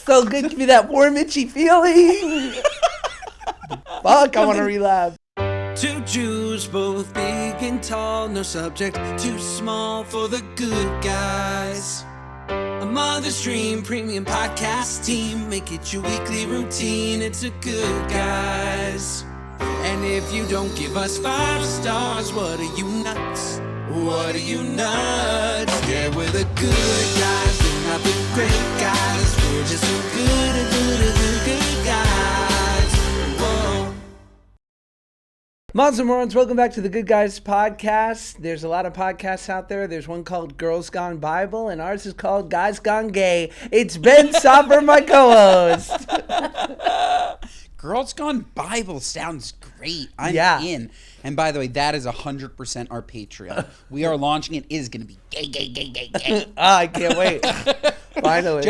So good, give me that warm, itchy feeling. Fuck, I want to relapse. Two Jews, both big and tall, no subject too small for the good guys. A mother's dream, premium podcast team, make it your weekly routine, it's a good guys. And if you don't give us 5 stars, what are you nuts? What are you nuts? Yeah, we're the good guys, we're not the great guys, we're just so good guys. Whoa. Moms and morons, welcome back to the Good Guys podcast. There's a lot of podcasts out there. There's one called Girls Gone Bible, and ours is called Guys Gone Gay. It's Ben Soffer, my co-host. Girls Gone Bible sounds great. I'm in. And by the way, that is 100% our Patreon. We are launching it. It is going to be gay. I can't wait. Finally.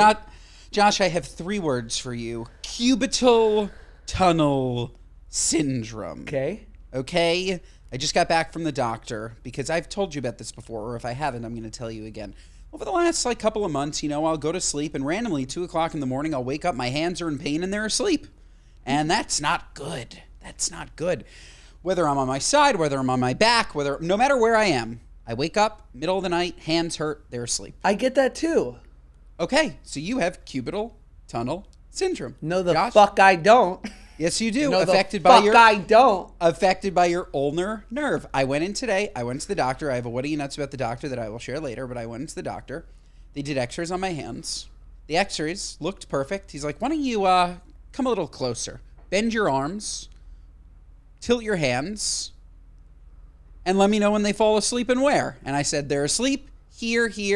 Josh, I have 3 words for you. Cubital tunnel syndrome. Okay? I just got back from the doctor because I've told you about this before, or if I haven't, I'm going to tell you again. Over the last couple of months, I'll go to sleep and randomly 2 o'clock in the morning, I'll wake up, my hands are in pain and they're asleep. And that's not good. That's not good. Whether I'm on my side, whether I'm on my back, no matter where I am, I wake up, middle of the night, hands hurt, they're asleep. I get that too. Okay, so you have cubital tunnel syndrome. No, the Josh? fuck I don't. Yes, you do. No, affected the by fuck your I don't. affected by your ulnar nerve. I went in today. I went to the doctor. I have a what are you nuts about the doctor that I will share later, but I went into the doctor. They did x-rays on my hands. The x-rays looked perfect. He's like, why don't you come a little closer? Bend your arms, tilt your hands, and let me know when they fall asleep and where. And I said, they're asleep here. He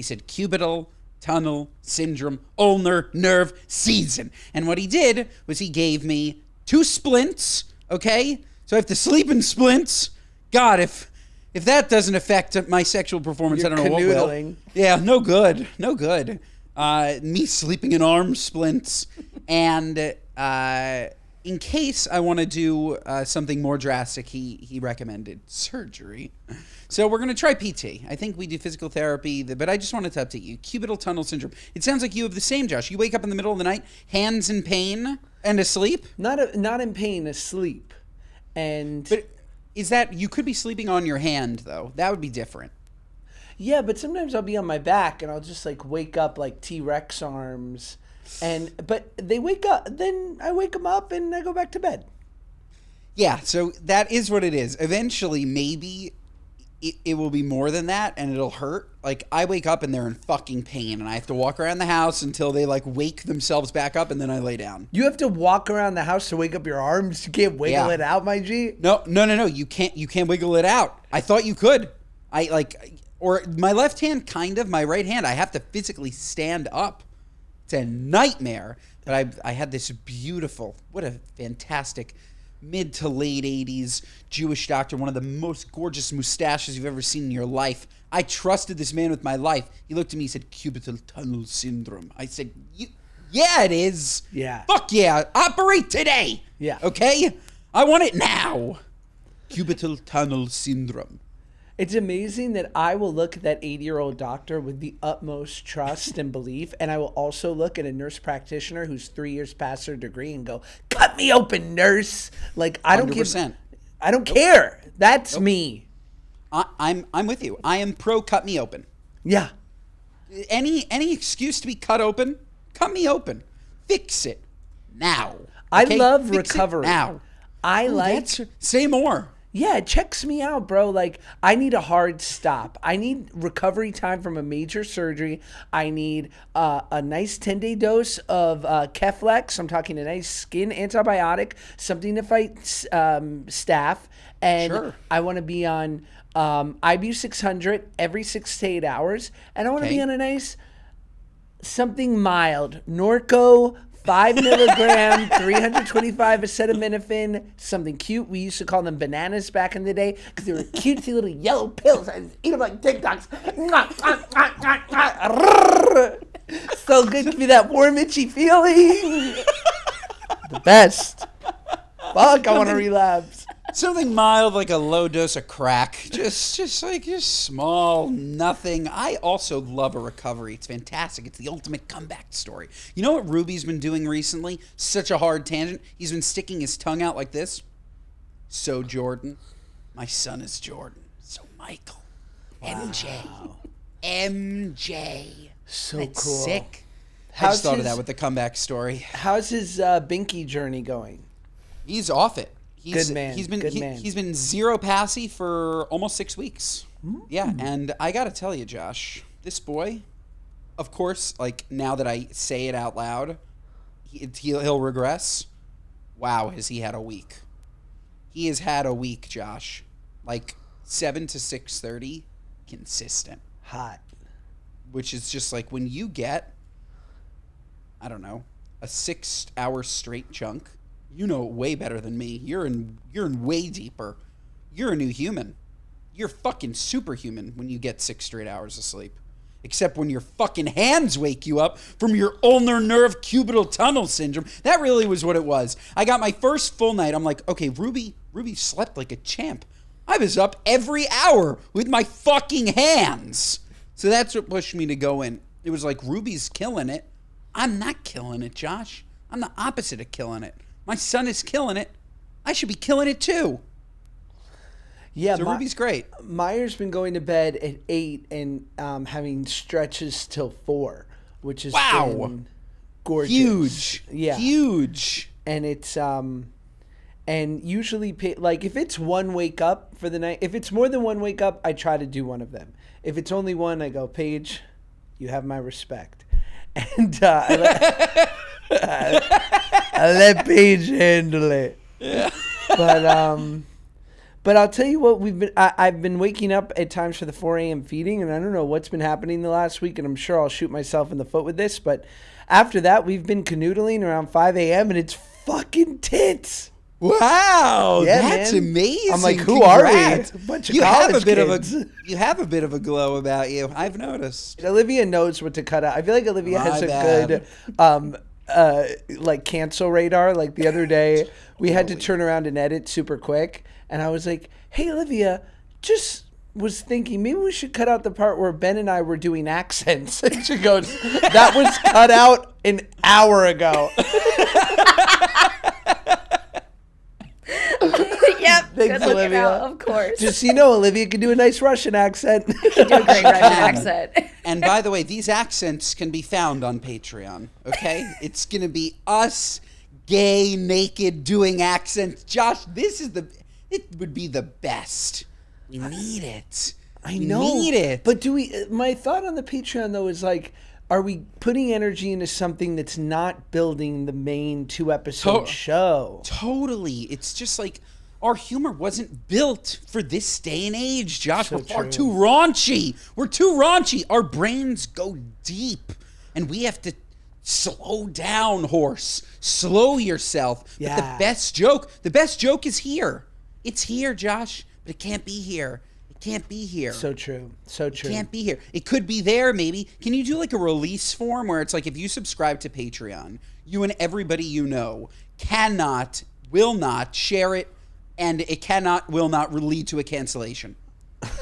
said, cubital tunnel syndrome, ulnar nerve season. And what he did was he gave me 2 splints, okay? So I have to sleep in splints. God, if that doesn't affect my sexual performance, You're I don't know what will. canoodling. Yeah, no good. Me sleeping in arm splints. And in case I want to do something more drastic, he recommended surgery. So we're going to try PT. I think we do physical therapy, but I just wanted to update you. Cubital tunnel syndrome. It sounds like you have the same, Josh. You wake up in the middle of the night, hands in pain and asleep? Not in pain, asleep. But is that, you could be sleeping on your hand, though. That would be different. Yeah, but sometimes I'll be on my back and I'll just wake up like T-Rex arms. But they wake up, then I wake them up and I go back to bed. Yeah, so that is what it is. Eventually, maybe it will be more than that and it'll hurt. Like, I wake up and they're in fucking pain and I have to walk around the house until they wake themselves back up and then I lay down. You have to walk around the house to wake up your arms? You can't wiggle it out, my G? No. You can't wiggle it out. I thought you could. Or my left hand, kind of. My right hand, I have to physically stand up. It's a nightmare. But I had this beautiful, what a fantastic mid to late 80s Jewish doctor, one of the most gorgeous mustaches you've ever seen in your life. I trusted this man with my life. He looked at me, he said, cubital tunnel syndrome. I said, yeah, it is. Yeah. Fuck yeah. Operate today. Yeah. Okay? I want it now. Cubital tunnel syndrome. It's amazing that I will look at that 80-year-old doctor with the utmost trust and belief, and I will also look at a nurse practitioner who's 3 years past her degree and go, cut me open, nurse. I don't 100%. I don't care. That's me. I'm with you. I am pro cut me open. Yeah. Any excuse to be cut open, cut me open. Fix it now. I Okay? love Fix recovery. It now. Say more. Yeah, it checks me out, bro. I need a hard stop. I need recovery time from a major surgery. I need a nice 10-day dose of Keflex. I'm talking a nice skin antibiotic, something to fight staph. And Sure. I want to be on IBU 600 every 6 to 8 hours. And I want to be on a nice something mild. Norco 5 milligram, 325 acetaminophen, something cute. We used to call them bananas back in the day because they were cutesy little yellow pills. I just eat them like TikToks. So good, give me that warm, itchy feeling. The best. Fuck, I want to relapse. Something mild, like a low dose of crack. Just small, nothing. I also love a recovery. It's fantastic. It's the ultimate comeback story. You know what Ruby's been doing recently? Such a hard tangent. He's been sticking his tongue out like this. So Jordan, my son is Jordan. So Michael, MJ. So That's cool. sick. I just thought of that with the comeback story. How's his binky journey going? He's off it. Good man. He's been Good man. He's been zero passy for almost 6 weeks. Mm. Yeah, and I gotta tell you, Josh, this boy, of course, like now that I say it out loud, he'll regress. Wow, has he had a week? He has had a week, Josh. Like 7 to 6:30, consistent. Hot. Which is just like when you get, I don't know, a 6 hour straight chunk. You know it way better than me. You're in way deeper. You're a new human. You're fucking superhuman when you get 6 straight hours of sleep. Except when your fucking hands wake you up from your ulnar nerve cubital tunnel syndrome. That really was what it was. I got my first full night. I'm like, okay, Ruby slept like a champ. I was up every hour with my fucking hands. So that's what pushed me to go in. It was like, Ruby's killing it. I'm not killing it, Josh. I'm the opposite of killing it. My son is killing it. I should be killing it too. Yeah, so Ruby's great. Meyer's been going to bed at 8 and having stretches till 4, which is been gorgeous. Huge. Yeah. Huge. And it's and usually like if it's one wake up for the night, if it's more than one wake up, I try to do one of them. If it's only one, I go, Paige, you have my respect. And I let Paige handle it. Yeah. But I'll tell you what, I've been waking up at times for the 4 a.m. feeding, and I don't know what's been happening the last week, and I'm sure I'll shoot myself in the foot with this, but after that, we've been canoodling around 5 a.m., and it's fucking tits. Wow, yeah, that's man. amazing. I'm like, who are we? Congrats. A bunch of you have a bit kids. you have a bit of a glow about you. I've noticed. Olivia knows what to cut out. I feel like Olivia has a good like cancel radar. Like the other day, we had to turn around and edit super quick, and I was like, "Hey, Olivia, just was thinking maybe we should cut out the part where Ben and I were doing accents." And she goes, "That was cut out an hour ago." Yep, Thanks, good looking Olivia. out, of course. Just so you know, Olivia can do a nice Russian accent. You do a great Russian accent. And by the way, these accents can be found on Patreon, okay? It's going to be us gay, naked, doing accents. Josh, it would be the best. We need it. I know. We need it. But my thought on the Patreon, though, is like, are we putting energy into something that's not building the main 2-episode show? Totally. It's just like our humor wasn't built for this day and age, Josh. So We're true. too raunchy. We're too raunchy. Our brains go deep, and we have to slow down, horse. Slow yourself. Yeah. But the best joke is here. It's here, Josh, but it can't be here. Can't be here. So true. So true. Can't be here. It could be there, maybe. Can you do like a release form where it's like if you subscribe to Patreon, you and everybody you know will not share it, and it will not lead to a cancellation?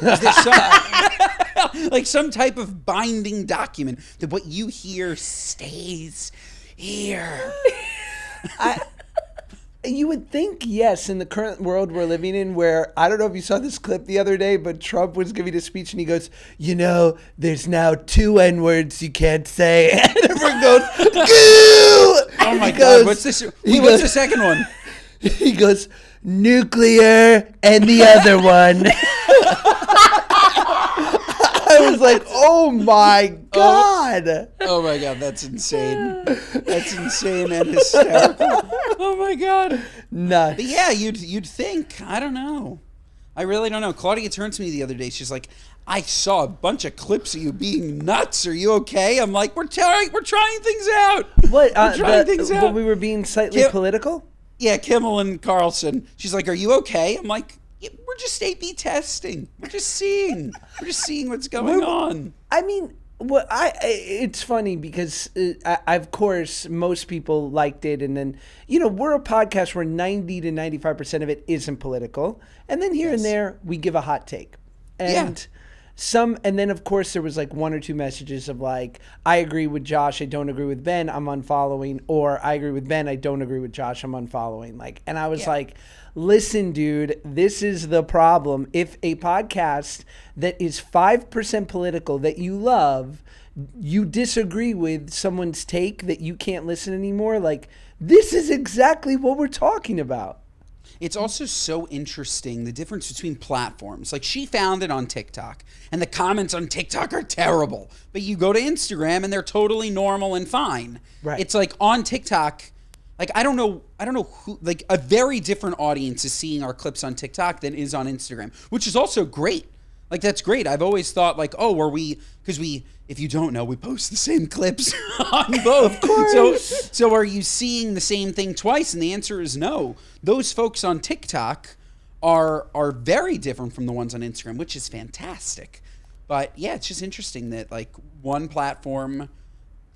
Is there like some type of binding document that what you hear stays here? You would think, yes, in the current world we're living in, where, I don't know if you saw this clip the other day, but Trump was giving a speech and he goes, there's now 2 N-words you can't say. And everyone goes, goo! Oh my God, what's the second one? He goes, nuclear and the other one. I was like, oh my God. Oh my God, that's insane. That's insane and hysterical. Oh my God. Nuts. But yeah, you'd think. I don't know. I really don't know. Claudia turned to me the other day. She's like, I saw a bunch of clips of you being nuts. Are you okay? I'm like, we're trying things out. What? We're trying things out. When we were being slightly political? Yeah, Kimmel and Carlson. She's like, are you okay? I'm like, yeah, we're just A/B testing. We're just seeing what's going on. I mean, Well, it's funny because of course most people liked it, and then we're a podcast where 90 to 95% of it isn't political, and then here and there we give a hot take, and and then of course there was like one or two messages of like, I agree with Josh, I don't agree with Ben, I'm unfollowing, or I agree with Ben, I don't agree with Josh, I'm unfollowing. Like, and I was like, listen, dude, this is the problem. If a podcast that is 5% political that you love, you disagree with someone's take that you can't listen anymore, like, this is exactly what we're talking about. It's also so interesting, the difference between platforms. Like, she found it on TikTok, and the comments on TikTok are terrible. But you go to Instagram, and they're totally normal and fine. Right. It's like on TikTok, like, I don't know who, like, a very different audience is seeing our clips on TikTok than is on Instagram, which is also great. Like, that's great. I've always thought, like, because if you don't know, we post the same clips on both. Of course. So are you seeing the same thing twice? And the answer is no. Those folks on TikTok are very different from the ones on Instagram, which is fantastic. But yeah, it's just interesting that like one platform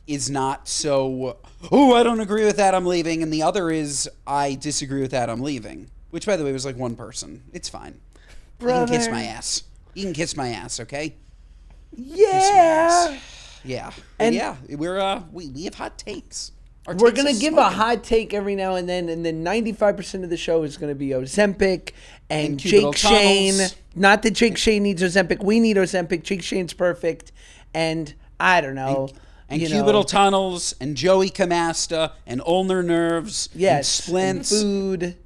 is not so, I don't agree with that, I'm leaving. And the other is, I disagree with that, I'm leaving. Which, by the way, was like one person. It's fine. Brother. You can kiss my ass. You can kiss my ass, okay? Yeah. Yeah. And yeah, we have hot takes. Our we're takes going are to give smoking. a hot take every now and then 95% of the show is going to be Ozempic and cubital Jake Shane. tunnels. Not that Jake Shane needs Ozempic. We need Ozempic. Jake Shane's perfect. And I don't know. And cubital tunnels and Joey Camasta and ulnar nerves and Yes. splints And food.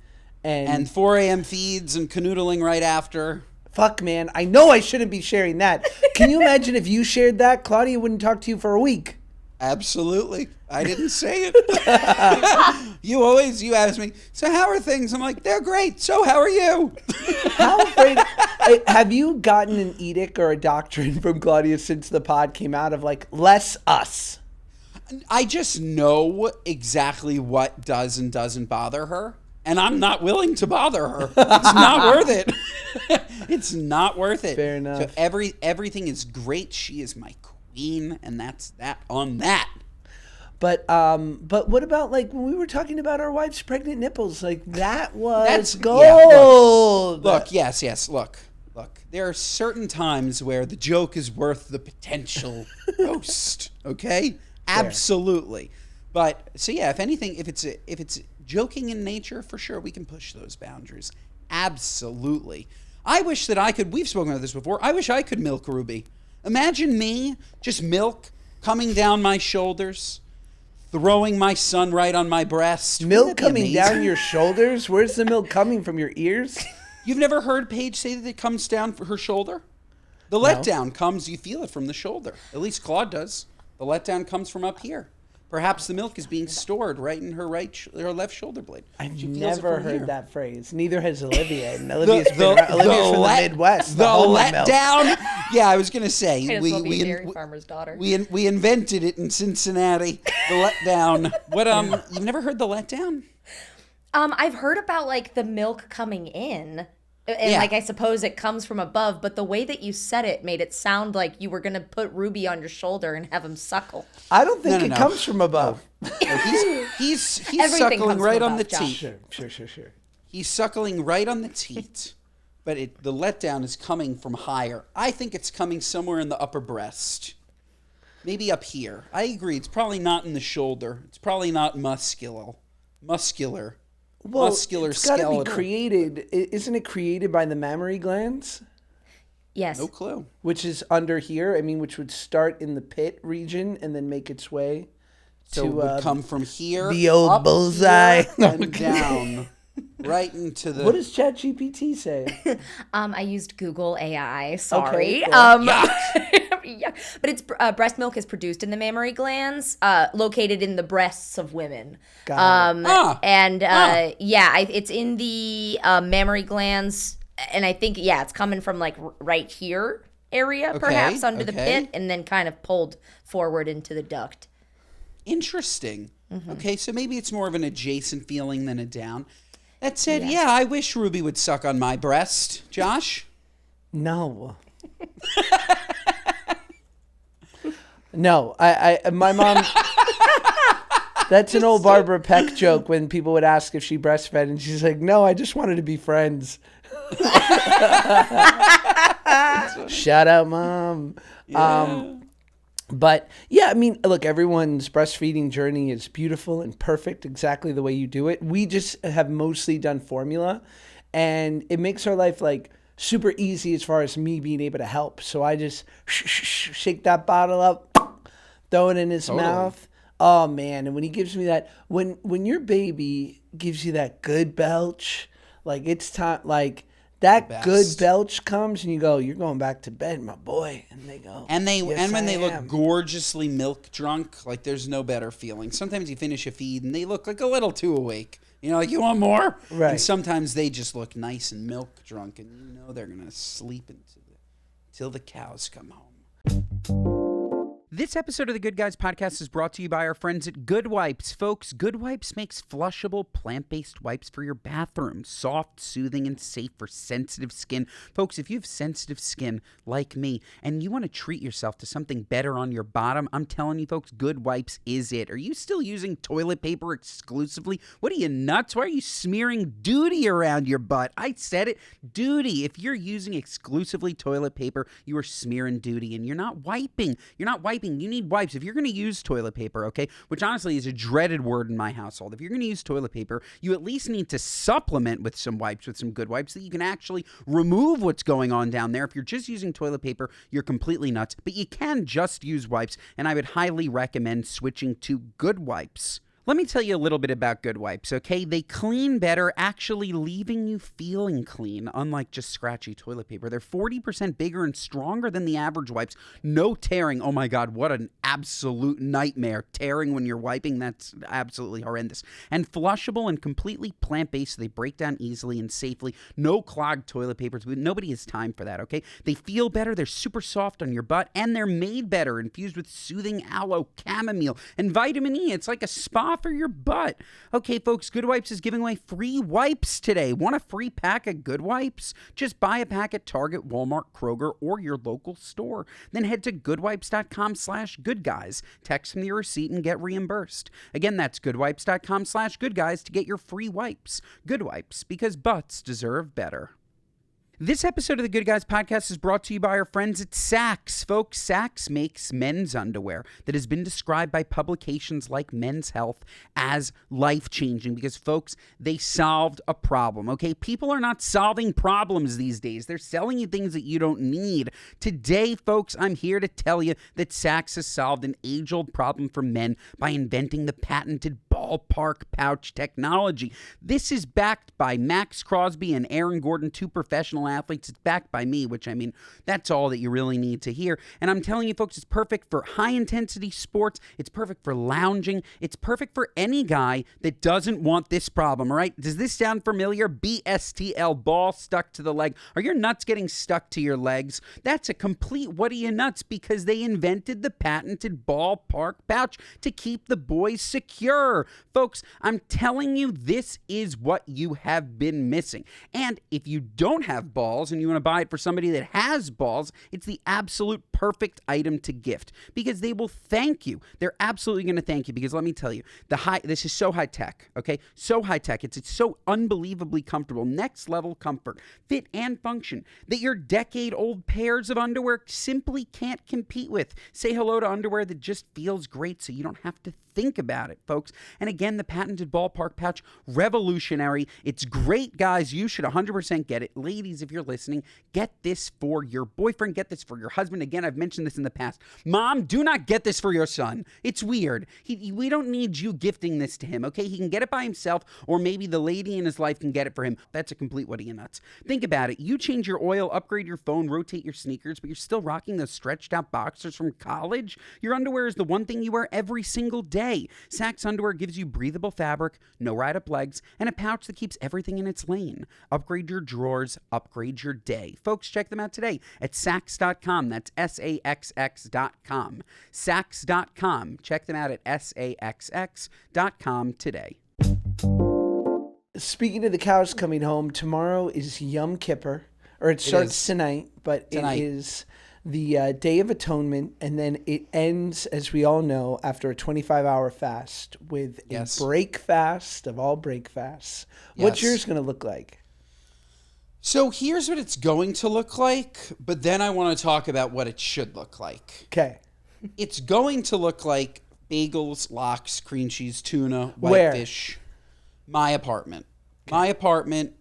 and 4 a.m. feeds and canoodling right after. Fuck, man. I know I shouldn't be sharing that. Can you imagine if you shared that? Claudia wouldn't talk to you for a week. Absolutely. I didn't say it. You ask me, so how are things? I'm like, they're great. So how are you? How afraid? Have you gotten an edict or a doctrine from Claudia since the pod came out of like, less us? I just know exactly what does and doesn't bother her. And I'm not willing to bother her. It's not worth it. It's not worth it. Fair enough. So everything is great. She is my queen, and that's that on that. But what about like when we were talking about our wife's pregnant nipples? Like that was gold. Yeah, look, yes. Look. There are certain times where the joke is worth the potential roast. Okay, Fair. Absolutely. But so yeah, if anything, if it's joking in nature, for sure we can push those boundaries. Absolutely. I wish that I could. We've spoken about this before. I wish I could milk Ruby. Imagine me just milk coming down my shoulders, throwing my son right on my breast. Milk Wouldn't that be coming amazing? down your shoulders? Where's the milk coming from? Your ears? You've never heard Paige say that it comes down for her shoulder? The letdown comes, you feel it from the shoulder. At least Claude does. The letdown comes from up here. Perhaps the milk is being stored right in her her left shoulder blade. I've She feels it never from heard here. that phrase. Neither has Olivia. And Olivia's from the Midwest. The home of milk. letdown. Yeah, I was gonna say Might as well be a dairy farmer's daughter. we invented it in Cincinnati. The letdown. What you've never heard the letdown? I've heard about like the milk coming in. And Yeah. like I suppose it comes from above, but the way that you said it made it sound like you were gonna put Ruby on your shoulder and have him suckle. I don't think it No. comes from above. He's Everything suckling comes right from on the above, Josh. teat. Sure. He's suckling right on the teat, but the letdown is coming from higher. I think it's coming somewhere in the upper breast. Maybe up here. I agree. It's probably not in the shoulder. It's probably not muscular. Well, Muscular it's got to be skeletal. created. Isn't it created by the mammary glands? Yes. No clue. Which is under here. I mean, which would start in the pit region and then make its way So to it would come from here, the old up bullseye. here, and down, right into the. What does ChatGPT say? I used Google AI. Sorry. cool. Yeah. But it's breast milk is produced in the mammary glands, located in the breasts of women. Got it. It's in the mammary glands, and I think it's coming from like right here area, perhaps under the pit, and then kind of pulled forward into the duct. Interesting. Okay, so maybe it's more of an adjacent feeling than a down. That said, yeah, I wish Ruby would suck on my breast. Josh? No. No, my mom. That's an old Barbara Peck joke when people would ask if she breastfed, and she's like, "No, I just wanted to be friends." Shout out, Mom. Yeah. But yeah, I mean, look, everyone's breastfeeding journey is beautiful and perfect, exactly the way you do it. We just have mostly done formula, and it makes our life like super easy as far as me being able to help. So I just shake that bottle up, throw it in his mouth. Oh man, and when he gives me that, when your baby gives you that good belch, like it's time, like that good belch comes and you go, you're going back to bed, my boy. And they go, and yes, when I they am. look gorgeously milk drunk, like there's no better feeling. Sometimes you finish a feed and they look like a little too awake. You know, like you want more? Right. And sometimes they just look nice and milk drunk, and you know they're gonna sleep until the cows come home. This episode of the Good Guys podcast is brought to you by our friends at Good Wipes. Folks, Good Wipes makes flushable, plant-based wipes for your bathroom. Soft, soothing, and safe for sensitive skin. Folks, if you have sensitive skin like me and you want to treat yourself to something better on your bottom, I'm telling you, folks, Good Wipes is it. Are you still using toilet paper exclusively? What are you, nuts? Why are you smearing duty around your butt? I said it, duty. If you're using exclusively toilet paper, you are smearing duty, and you're not wiping. You need wipes. If you're going to use toilet paper, okay, which honestly is a dreaded word in my household. If you're going to use toilet paper, you at least need to supplement with some wipes, with some good wipes, so that you can actually remove what's going on down there. If you're just using toilet paper, you're completely nuts. But you can just use wipes, and I would highly recommend switching to Good Wipes. Let me tell you a little bit about Good Wipes, okay? They clean better, actually leaving you feeling clean, unlike just scratchy toilet paper. They're 40% bigger and stronger than the average wipes. No tearing. Oh my God, what an absolute nightmare. Tearing when you're wiping, that's absolutely horrendous. And flushable and completely plant-based, so they break down easily and safely. No clogged toilet papers. Nobody has time for that, okay? They feel better, they're super soft on your butt, and they're made better, infused with soothing aloe, chamomile, and vitamin E. It's like a spa for your butt. Okay, folks, Good Wipes is giving away free wipes today. Want a free pack of Good Wipes? Just buy a pack at Target, Walmart, Kroger, or your local store. Then head to goodwipes.com/goodguys. Text them your receipt and get reimbursed. Again, that's goodwipes.com/goodguys to get your free wipes. Good Wipes, because butts deserve better. This episode of the Good Guys podcast is brought to you by our friends at Saxx. Folks, Saxx makes men's underwear that has been described by publications like Men's Health as life-changing because, folks, they solved a problem, okay? People are not solving problems these days. They're selling you things that you don't need. Today, folks, I'm here to tell you that Saxx has solved an age-old problem for men by inventing the patented ballpark pouch technology. This is backed by Max Crosby and Aaron Gordon, two professional athletes. It's backed by me, which, I mean, that's all that you really need to hear. And I'm telling you, folks, it's perfect for high-intensity sports. It's perfect for lounging. It's perfect for any guy that doesn't want this problem, all right? Does this sound familiar? BSTL, ball stuck to the leg. Are your nuts getting stuck to your legs? That's a complete what are you nuts, because they invented the patented ballpark pouch to keep the boys secure. Folks, I'm telling you, this is what you have been missing. And if you don't have balls and you want to buy it for somebody that has balls, it's the absolute perfect item to gift because they will thank you. They're absolutely going to thank you because let me tell you, this is so high tech, okay? So high tech. It's so unbelievably comfortable. Next level comfort, fit, and function that your decade-old pairs of underwear simply can't compete with. Say hello to underwear that just feels great so you don't have to think about it, folks. And again, the patented ballpark pouch, revolutionary. It's great, guys. You should 100% get it. Ladies, if you're listening, get this for your boyfriend. Get this for your husband. Again, I've mentioned this in the past. Mom, do not get this for your son. It's weird. We don't need you gifting this to him, okay? He can get it by himself, or maybe the lady in his life can get it for him. That's a complete what are you nuts. Think about it. You change your oil, upgrade your phone, rotate your sneakers, but you're still rocking those stretched out boxers from college? Your underwear is the one thing you wear every single day. Saxx underwear gives you breathable fabric, no ride-up legs, and a pouch that keeps everything in its lane. Upgrade your drawers, upgrade your day. Folks, check them out today at Saxx.com. That's Saxx.com. Saxx.com. Check them out at Saxx.com today. Speaking of the cows coming home, tomorrow is Yom Kippur, or it starts tonight, but it is the Day of Atonement, and then it ends, as we all know, after a 25-hour fast with a break fast of all break fasts. What's yours going to look like? So here's what it's going to look like, but then I want to talk about what it should look like. Okay. It's going to look like bagels, lox, cream cheese, tuna, whitefish. My apartment. Okay. My apartment.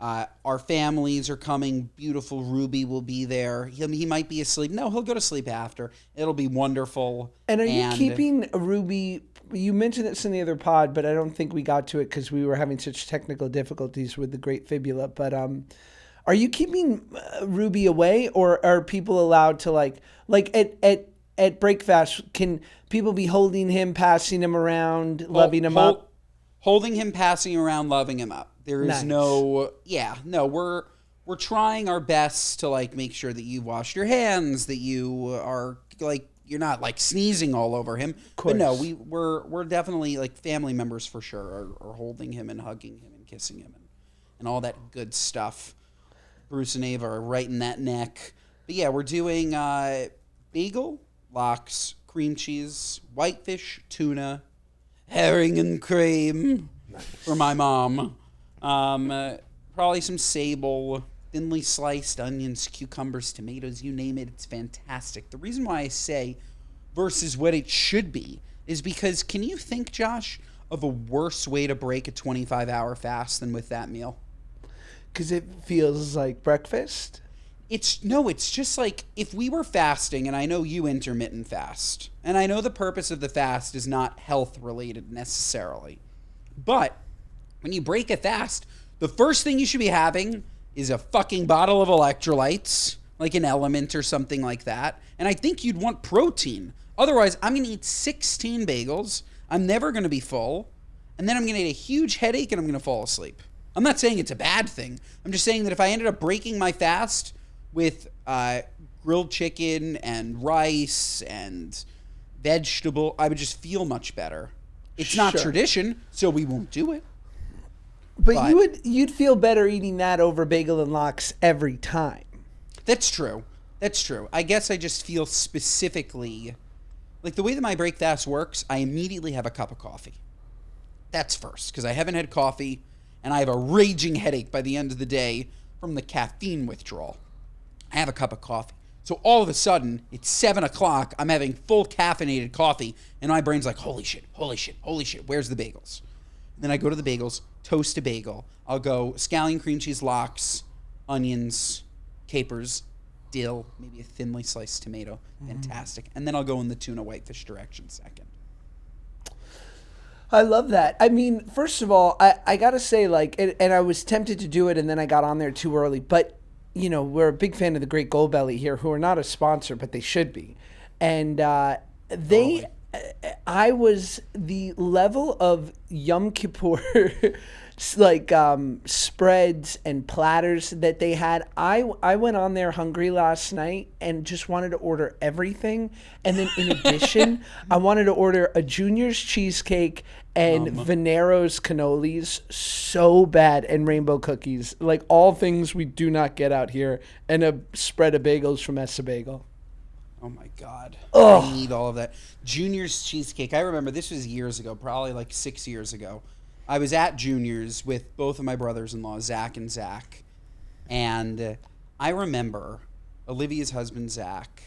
Our families are coming. Beautiful Ruby will be there. He might be asleep. No, he'll go to sleep after. It'll be wonderful. And are you keeping Ruby? You mentioned this in the other pod, but I don't think we got to it because we were having such technical difficulties with the great fibula. But are you keeping Ruby away, or are people allowed to like at breakfast? Can people be holding him, passing him around, loving him up? Holding him, passing around, loving him up. There is we're trying our best to like make sure that you washed your hands, that you are like you're not like sneezing all over him. But no, we're definitely like family members for sure are holding him and hugging him and kissing him and all that good stuff. Bruce and Ava are right in that neck. But yeah, we're doing bagel, lox, cream cheese, whitefish, tuna, herring and cream for my mom. Probably some sable, thinly sliced onions, cucumbers, tomatoes, you name it. It's fantastic. The reason why I say versus what it should be is because can you think, Josh, of a worse way to break a 25-hour fast than with that meal? Because it feels like breakfast? It's just like if we were fasting, and I know you intermittent fast, and I know the purpose of the fast is not health related necessarily, but when you break a fast, the first thing you should be having is a fucking bottle of electrolytes, like an Element or something like that. And I think you'd want protein. Otherwise, I'm going to eat 16 bagels. I'm never going to be full. And then I'm going to get a huge headache and I'm going to fall asleep. I'm not saying it's a bad thing. I'm just saying that if I ended up breaking my fast with grilled chicken and rice and vegetable, I would just feel much better. It's not tradition, so we won't do it. But you'd feel better eating that over bagel and lox every time. That's true. I guess I just feel specifically like the way that my break fast works, I immediately have a cup of coffee. That's first, because I haven't had coffee and I have a raging headache by the end of the day from the caffeine withdrawal. I have a cup of coffee. So all of a sudden, it's 7 o'clock, I'm having full caffeinated coffee, and my brain's like, holy shit, where's the bagels? And then I go to the bagels, toast a bagel. I'll go scallion cream cheese, lox, onions, capers, dill, maybe a thinly sliced tomato. Fantastic. And then I'll go in the tuna whitefish direction second. I love that. I mean, first of all, I got to say, like, and I was tempted to do it, and then I got on there too early. But, you know, we're a big fan of the Great Goldbelly here, who are not a sponsor, but they should be. And I was the level of Yom Kippur, like spreads and platters that they had. I went on there hungry last night and just wanted to order everything. And then in addition, I wanted to order a Junior's cheesecake and Venero's cannolis so bad, and rainbow cookies, like all things we do not get out here, and a spread of bagels from Essa Bagel. Oh my God. I need all of that. Junior's cheesecake. I remember this was years ago, probably like 6 years ago. I was at Junior's with both of my brothers-in-law, Zach and Zach. And I remember Olivia's husband, Zach,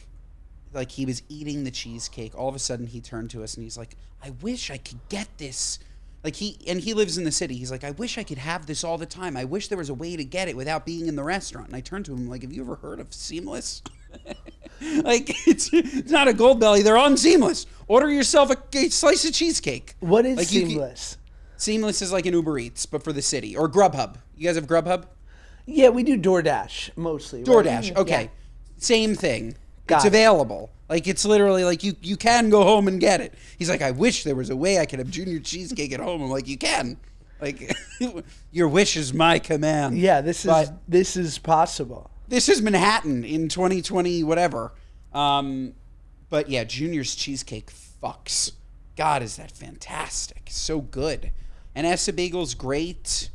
like he was eating the cheesecake. All of a sudden he turned to us and he's like, I wish I could get this. Like he lives in the city. He's like, I wish I could have this all the time. I wish there was a way to get it without being in the restaurant. And I turned to him like, have you ever heard of Seamless? Like it's not a Goldbelly. They're on Seamless. Order yourself a slice of cheesecake. What is like Seamless? Seamless is like an Uber Eats, but for the city. Or Grubhub. You guys have Grubhub? Yeah, we do DoorDash mostly. DoorDash. Right? Okay. Yeah. Same thing. It's it. Available. Like it's literally like you can go home and get it. He's like, I wish there was a way I could have Junior cheesecake at home. I'm like, you can. Like your wish is my command. Yeah, this is possible. This is Manhattan in 2020, whatever. But yeah, Junior's cheesecake fucks. God, is that fantastic. So good. And Essa Bagel's great.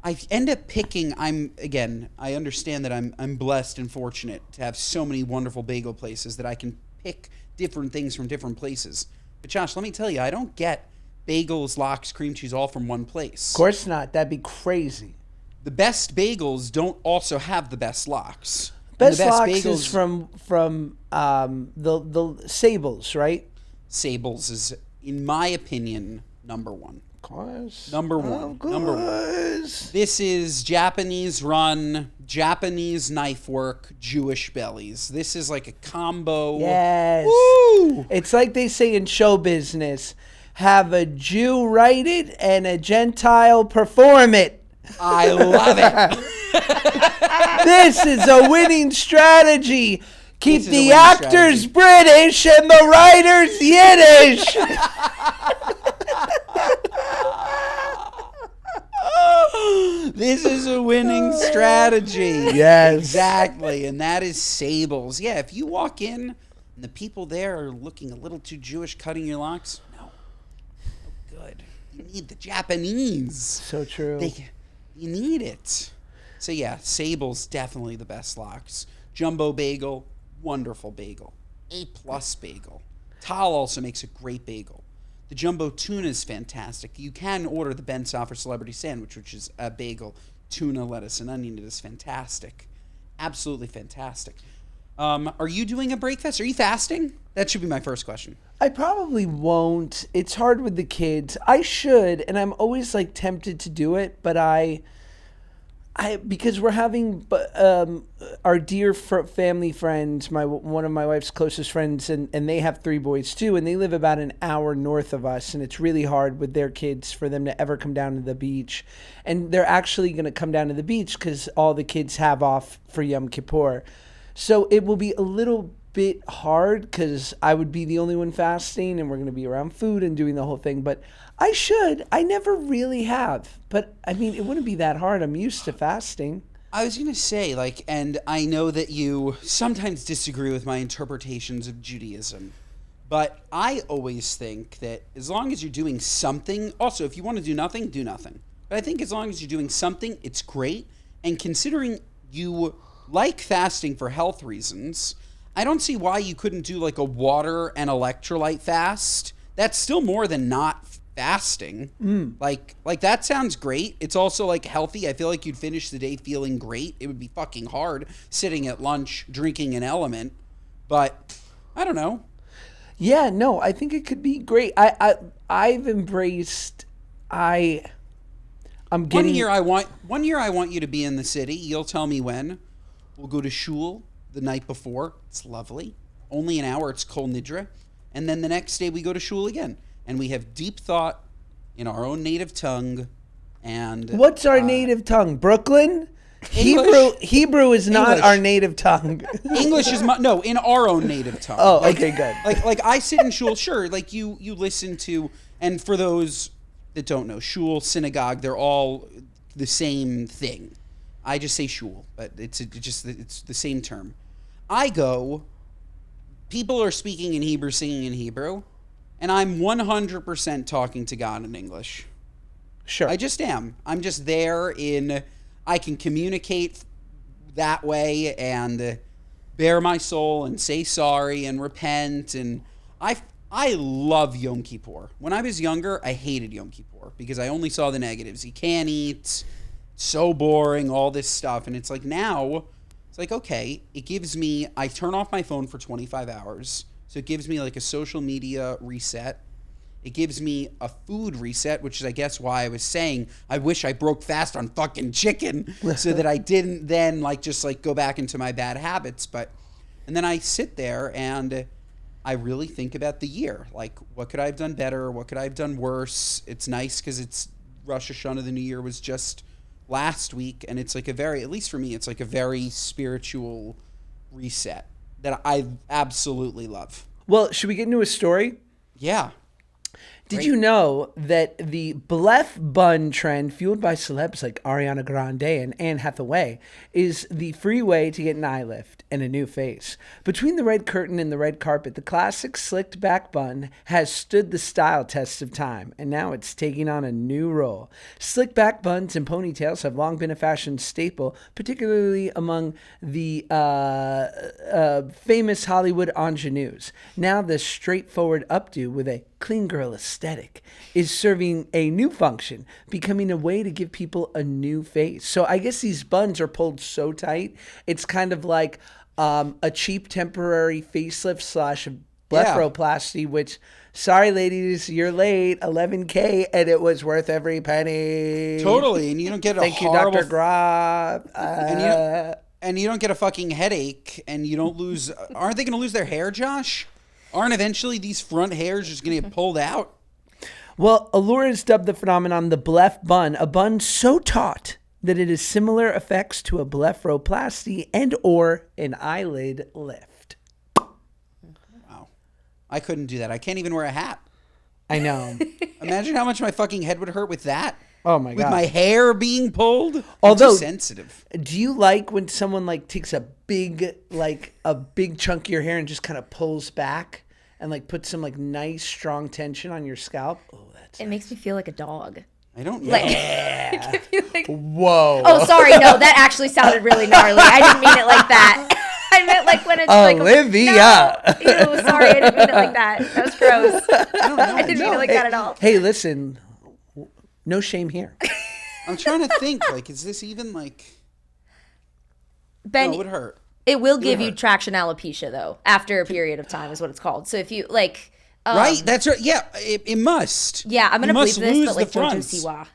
I end up picking. I understand that I'm blessed and fortunate to have so many wonderful bagel places that I can pick different things from different places. But Josh, let me tell you, I don't get bagels, lox, cream cheese all from one place. Of course not. That'd be crazy. The best bagels don't also have the best lox. Best lox is from the Sables, right? Sables is, in my opinion, number one. Of course. Number one. This is Japanese run, Japanese knife work, Jewish bellies. This is like a combo. Yes. Woo! It's like they say in show business, have a Jew write it and a Gentile perform it. I love it. This is a winning strategy. Keep the actors British and the writers Yiddish. This is a winning strategy. Yes. Exactly. And that is Sables. Yeah, if you walk in and the people there are looking a little too Jewish cutting your locks, no good. You need the Japanese. So true. You need it. So yeah, Sables definitely the best locks. Jumbo bagel, wonderful bagel. A+ bagel. Tal also makes a great bagel. The jumbo tuna is fantastic. You can order the Ben Soffer Celebrity Sandwich, which is a bagel, tuna, lettuce, and onion. It is fantastic. Absolutely fantastic. Are you doing a breakfast? Are you fasting? That should be my first question. I probably won't. It's hard with the kids. I should, and I'm always like tempted to do it, but I because we're having our dear family friends, one of my wife's closest friends, and they have 3 boys too, and they live about an hour north of us, and it's really hard with their kids for them to ever come down to the beach. And they're actually going to come down to the beach because all the kids have off for Yom Kippur. So it will be a little bit hard because I would be the only one fasting, and we're going to be around food and doing the whole thing. But I should. I never really have. But, I mean, it wouldn't be that hard. I'm used to fasting. I was going to say, and I know that you sometimes disagree with my interpretations of Judaism, but I always think that as long as you're doing something, also, if you want to do nothing, do nothing. But I think as long as you're doing something, it's great. And considering you like fasting for health reasons, I don't see why you couldn't do like a water and electrolyte fast. That's still more than not fasting. Like that sounds great. It's also like healthy. I feel like you'd finish the day feeling great. It would be fucking hard sitting at lunch drinking an Element, but I don't know. Yeah, no, I think it could be great. I've embraced. I'm getting. One year I want you to be in the city. You'll tell me when. We'll go to shul the night before. It's lovely. Only an hour. It's kol nidra. And then the next day we go to shul again. And we have deep thought in our own native tongue. And what's our native tongue? Brooklyn? English. Hebrew is not our native tongue. English is in our own native tongue. Oh, okay, good. Like I sit in shul, sure. Like you listen to, and for those that don't know, shul, synagogue, they're all the same thing. I just say shul, but it's the same term. I go, people are speaking in Hebrew, singing in Hebrew, and I'm 100% talking to God in English. Sure. I just am. I'm just there I can communicate that way and bare my soul and say sorry and repent. And I love Yom Kippur. When I was younger, I hated Yom Kippur because I only saw the negatives. You can't eat, so boring, all this stuff. And it's like now, it's like, okay, it gives me, I turn off my phone for 25 hours. So it gives me like a social media reset. It gives me a food reset, which is, I guess, why I was saying I wish I broke fast on fucking chicken so that I didn't then just go back into my bad habits. And then I sit there and I really think about the year. Like, what could I have done better? What could I have done worse? It's nice because it's Rosh Hashanah, the New Year was just last week. And it's like at least for me, it's like a very spiritual reset that I absolutely love. Well, should we get into a story? Yeah. Did you know that the bleph bun trend, fueled by celebs like Ariana Grande and Anne Hathaway, is the free way to get an eye lift and a new face? Between the red curtain and the red carpet, the classic slicked back bun has stood the style test of time, and now it's taking on a new role. Slick back buns and ponytails have long been a fashion staple, particularly among the famous Hollywood ingenues. Now the straightforward updo with a clean girl aesthetic is serving a new function, becoming a way to give people a new face. So I guess these buns are pulled so tight, it's kind of like a cheap temporary facelift / blepharoplasty, which, sorry ladies, you're late, $11K, and it was worth every penny. Totally, and you don't get a Thank you, horrible... Dr. Grob. And you don't get a fucking headache, and you don't lose... Aren't they going to lose their hair, Josh? Aren't eventually these front hairs just going to get pulled out? Well, Allure has dubbed the phenomenon the bleph bun, a bun so taut that it has similar effects to a blepharoplasty and or an eyelid lift. Wow. I couldn't do that. I can't even wear a hat. I know. Imagine how much my fucking head would hurt with that. Oh my God. With my hair being pulled. Although, I'm too sensitive. Do you like when someone like takes a big chunk of your hair and just kind of pulls back and like puts some like nice strong tension on your scalp? Oh, that's It makes me feel like a dog. I don't know. Whoa. Oh, sorry. No, that actually sounded really gnarly. I didn't mean it like that. I meant like when it's Olivia. Like... No. Ew, sorry. I didn't mean it like that. That was gross. I don't know. I didn't mean it like that at all. Hey, listen. No shame here. I'm trying to think, like, is this even like... Ben, no, it would hurt. It will give you traction alopecia, though, after a period of time is what it's called. So if you, like... right? That's right. Yeah, it must. Yeah, I'm going to believe this, but like JoJo fronts. Siwa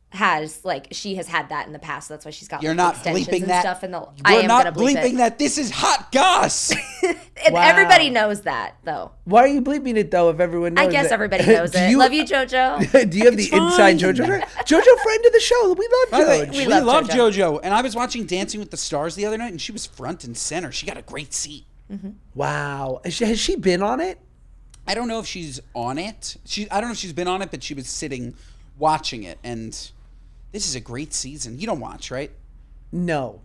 has, like, she has had that in the past. So that's why she's got You're like, not extensions bleeping and that. stuff. And You're not gonna bleep bleeping it. that. This is hot goss. Wow. Everybody knows that, though. Why are you bleeping it though if everyone knows I guess it? everybody knows it. Love you, JoJo. Do you have the inside JoJo? JoJo friend of the show. We love By the way, JoJo. we love JoJo. And I was watching Dancing with the Stars the other night, and she was front and center. She got a great seat. Mm-hmm. Wow. Has she been on it? I don't know if she's on it. I don't know if she's been on it, but she was sitting watching it. And this is a great season. You don't watch, right? No.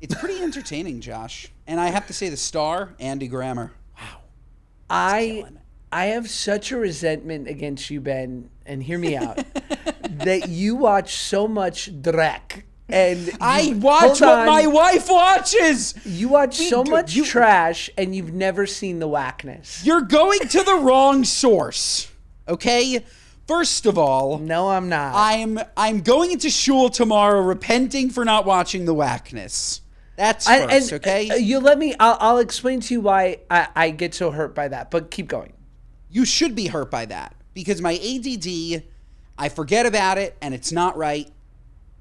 It's pretty entertaining, Josh. And I have to say the star, Andy Grammer. Wow. I have such a resentment against you, Ben, and hear me out, that you watch so much Drek. And I watch what my wife watches. You watch so much trash, and you've never seen the whackness. You're going to the wrong source. Okay? First of all, no, I'm not. I'm going into shul tomorrow, repenting for not watching the whackness. That's first, okay? You let me. I'll explain to you why I get so hurt by that. But keep going. You should be hurt by that because my ADD, I forget about it, and it's not right.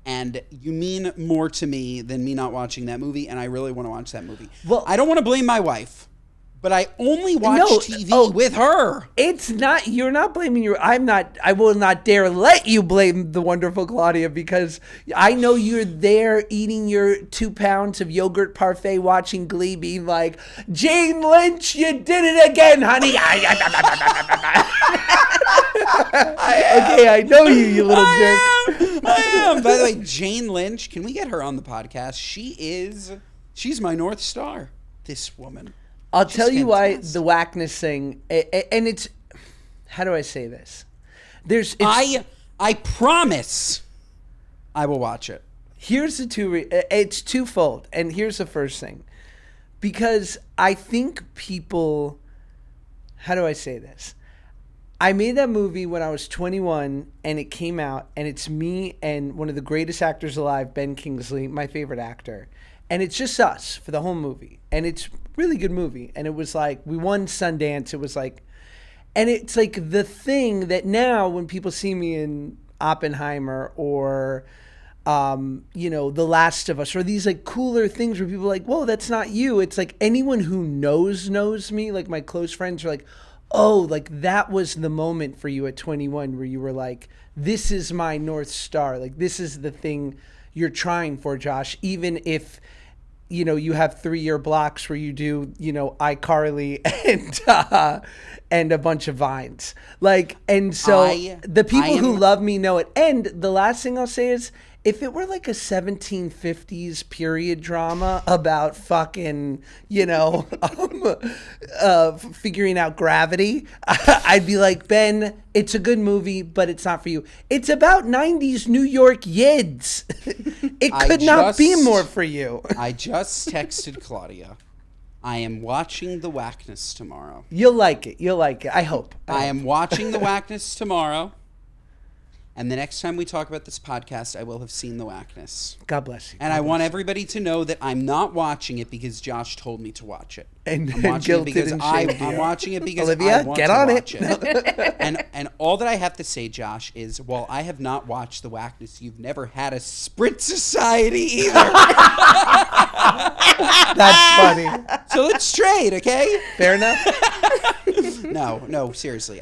And you mean more to me than me not watching that movie, and I really want to watch that movie. Well, I don't want to blame my wife, but I only watch TV with her. It's not, you're not blaming your, I will not dare let you blame the wonderful Claudia, because I know you're there eating your 2 pounds of yogurt parfait, watching Glee, being like, Jane Lynch, you did it again, honey. Okay, I know you little jerk. I am. By the way, Jane Lynch, can we get her on the podcast? She's my North Star, this woman. I'll tell you why the whackness thing, and it's, how do I say this? I promise I will watch it. Here's the it's twofold, and here's the first thing. Because I think people, how do I say this? I made that movie when I was 21, and it came out, and it's me and one of the greatest actors alive, Ben Kingsley, my favorite actor. And it's just us for the whole movie. And it's a really good movie. And it was like, we won Sundance. It was like, and it's like the thing that now when people see me in Oppenheimer or, The Last of Us, or these like cooler things where people are like, whoa, that's not you. It's like anyone who knows me, like my close friends are like, oh, like that was the moment for you at 21 where you were like, this is my North Star. Like this is the thing you're trying for, Josh, even if you have 3-year blocks where you do, iCarly and a bunch of Vines. And so the people who love me know it. And the last thing I'll say is, if it were like a 1750s period drama about fucking, figuring out gravity, I'd be like, Ben, it's a good movie, but it's not for you. It's about 90s New York yids. It could not be more for you. I just texted Claudia. I am watching The Whackness tomorrow. You'll like it. I hope. I am watching The Whackness tomorrow. And the next time we talk about this podcast, I will have seen The Whackness. God bless you. And I want everybody to know that I'm not watching it because Josh told me to watch it. And I'm watching it because I'm watching it because Olivia, I want get to on watch it. And all that I have to say, Josh, is while I have not watched The Whackness, you've never had a Sprint Society either. That's funny. So let's trade, okay? Fair enough. No, seriously.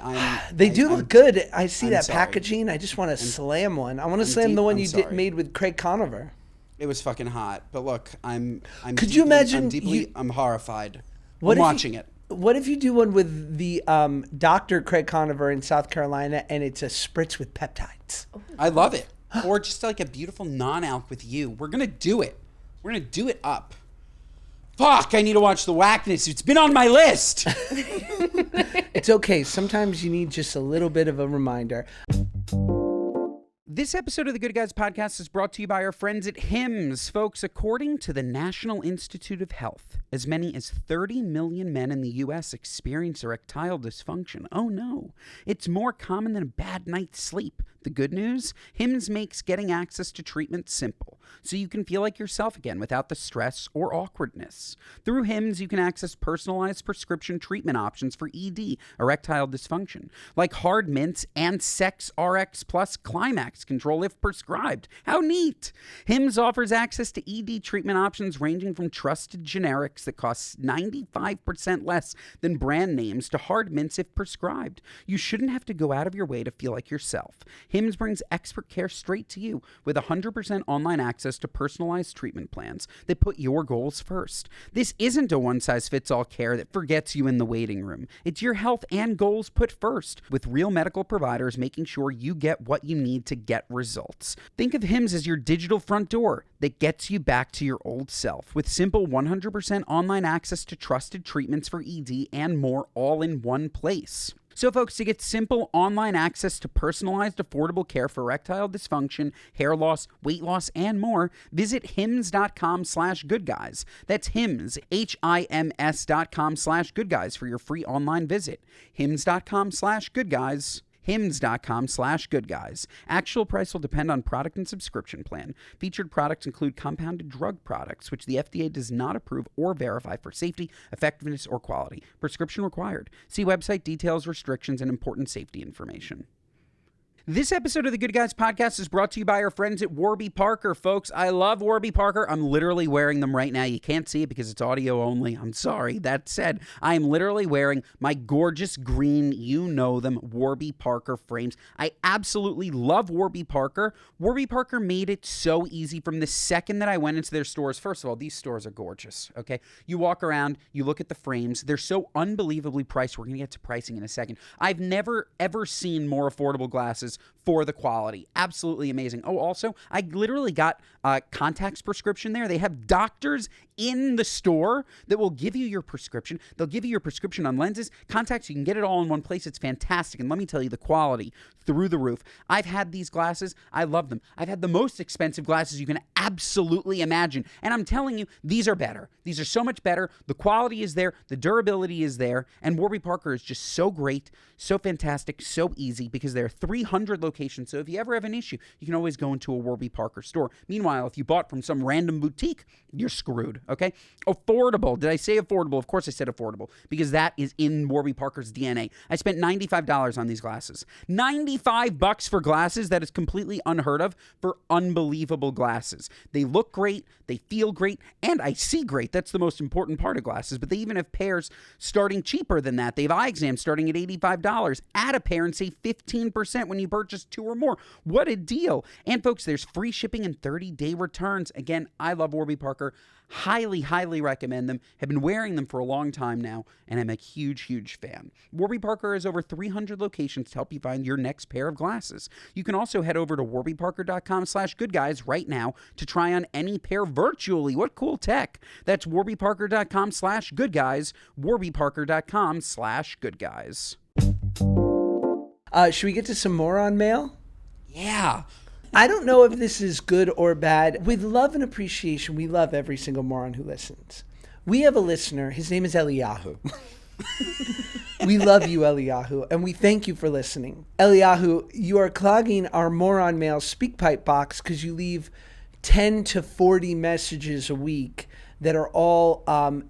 They do look good. I see that sorry. packaging. I just want to slam one. I want to slam the one you made with Craig Conover. It was fucking hot. But look, Could you imagine? I'm horrified. I'm watching it. What if you do one with the Dr. Craig Conover in South Carolina and it's a spritz with peptides? I love it. Or just like a beautiful non-alc with you. We're going to do it. We're going to do it up. Fuck, I need to watch The Whackness. It's been on my list. It's okay. Sometimes you need just a little bit of a reminder. This episode of the Good Guys Podcast is brought to you by our friends at Hims. Folks, according to the National Institute of Health, as many as 30 million men in the U.S. experience erectile dysfunction. Oh no, it's more common than a bad night's sleep. The good news? Hims makes getting access to treatment simple, so you can feel like yourself again without the stress or awkwardness. Through Hims, you can access personalized prescription treatment options for ED, erectile dysfunction, like hard mints and Sex RX Plus Climax control if prescribed. How neat! Hims offers access to ED treatment options ranging from trusted generics that cost 95% less than brand names to hard mints if prescribed. You shouldn't have to go out of your way to feel like yourself. Hims brings expert care straight to you with 100% online access to personalized treatment plans that put your goals first. This isn't a one-size-fits-all care that forgets you in the waiting room. It's your health and goals put first, with real medical providers making sure you get what you need to get results. Think of Hims as your digital front door that gets you back to your old self, with simple 100% online access to trusted treatments for ED and more all in one place. So folks, to get simple online access to personalized, affordable care for erectile dysfunction, hair loss, weight loss, and more, visit hims.com/goodguys. That's Hims, HIMS.com/goodguys for your free online visit. Hims.com/goodguys. Hims.com/goodguys. Actual price will depend on product and subscription plan. Featured products include compounded drug products, which the FDA does not approve or verify for safety, effectiveness, or quality. Prescription required. See website details, restrictions, and important safety information. This episode of the Good Guys Podcast is brought to you by our friends at Warby Parker, folks. I love Warby Parker. I'm literally wearing them right now. You can't see it because it's audio only. I'm sorry. That said, I am literally wearing my gorgeous green, you know them, Warby Parker frames. I absolutely love Warby Parker. Warby Parker made it so easy from the second that I went into their stores. First of all, these stores are gorgeous, okay? You walk around, you look at the frames. They're so unbelievably priced. We're going to get to pricing in a second. I've never, ever seen more affordable glasses for the quality. Absolutely amazing. Oh, also, I literally got contacts prescription there. They have doctors in the store that will give you your prescription. They'll give you your prescription on lenses, contacts. You can get it all in one place. It's fantastic. And let me tell you, the quality through the roof. I've had these glasses. I love them. I've had the most expensive glasses you can absolutely imagine. And I'm telling you, these are better. These are so much better. The quality is there. The durability is there. And Warby Parker is just so great, so fantastic, so easy because there are 300 locations. So if you ever have an issue, you can always go into a Warby Parker store. Meanwhile, if you bought from some random boutique, you're screwed, okay? Affordable. Did I say affordable? Of course I said affordable because that is in Warby Parker's DNA. I spent $95 on these glasses. $95 for glasses. That is completely unheard of for unbelievable glasses. They look great, they feel great, and I see great. That's the most important part of glasses, but they even have pairs starting cheaper than that. They have eye exams starting at $85. Add a pair and save 15% when you purchase 2 or more. What a deal. And folks, there's free shipping and 30-day returns. Again, I love Warby Parker. Highly, highly recommend them. Have been wearing them for a long time now, and I'm a huge, huge fan. Warby Parker has over 300 locations to help you find your next pair of glasses. You can also head over to warbyparker.com/goodguys right now to try on any pair virtually. What cool tech. That's warbyparker.com/goodguys, warbyparker.com/goodguys. Should we get to some moron mail? Yeah. I don't know if this is good or bad. With love and appreciation, we love every single moron who listens. We have a listener. His name is Eliyahu. We love you, Eliyahu, and we thank you for listening. Eliyahu, you are clogging our moron mail SpeakPipe box because you leave 10 to 40 messages a week that are all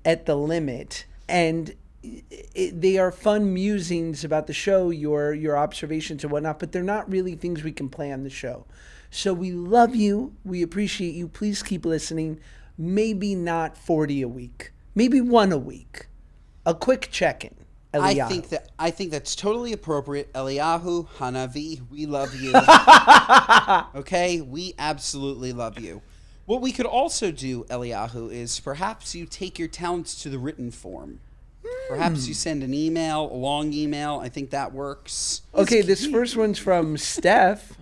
at the limit. And they are fun musings about the show, your observations and whatnot, but they're not really things we can play on the show. So we love you. We appreciate you. Please keep listening. Maybe not 40 a week. Maybe one a week. A quick check-in. Eliyahu. I think that's totally appropriate. Eliyahu, Hanavi, we love you. Okay? We absolutely love you. What we could also do, Eliyahu, is perhaps you take your talents to the written form. Perhaps you send an email, a long email. I think that works. Okay, this first one's from Steph.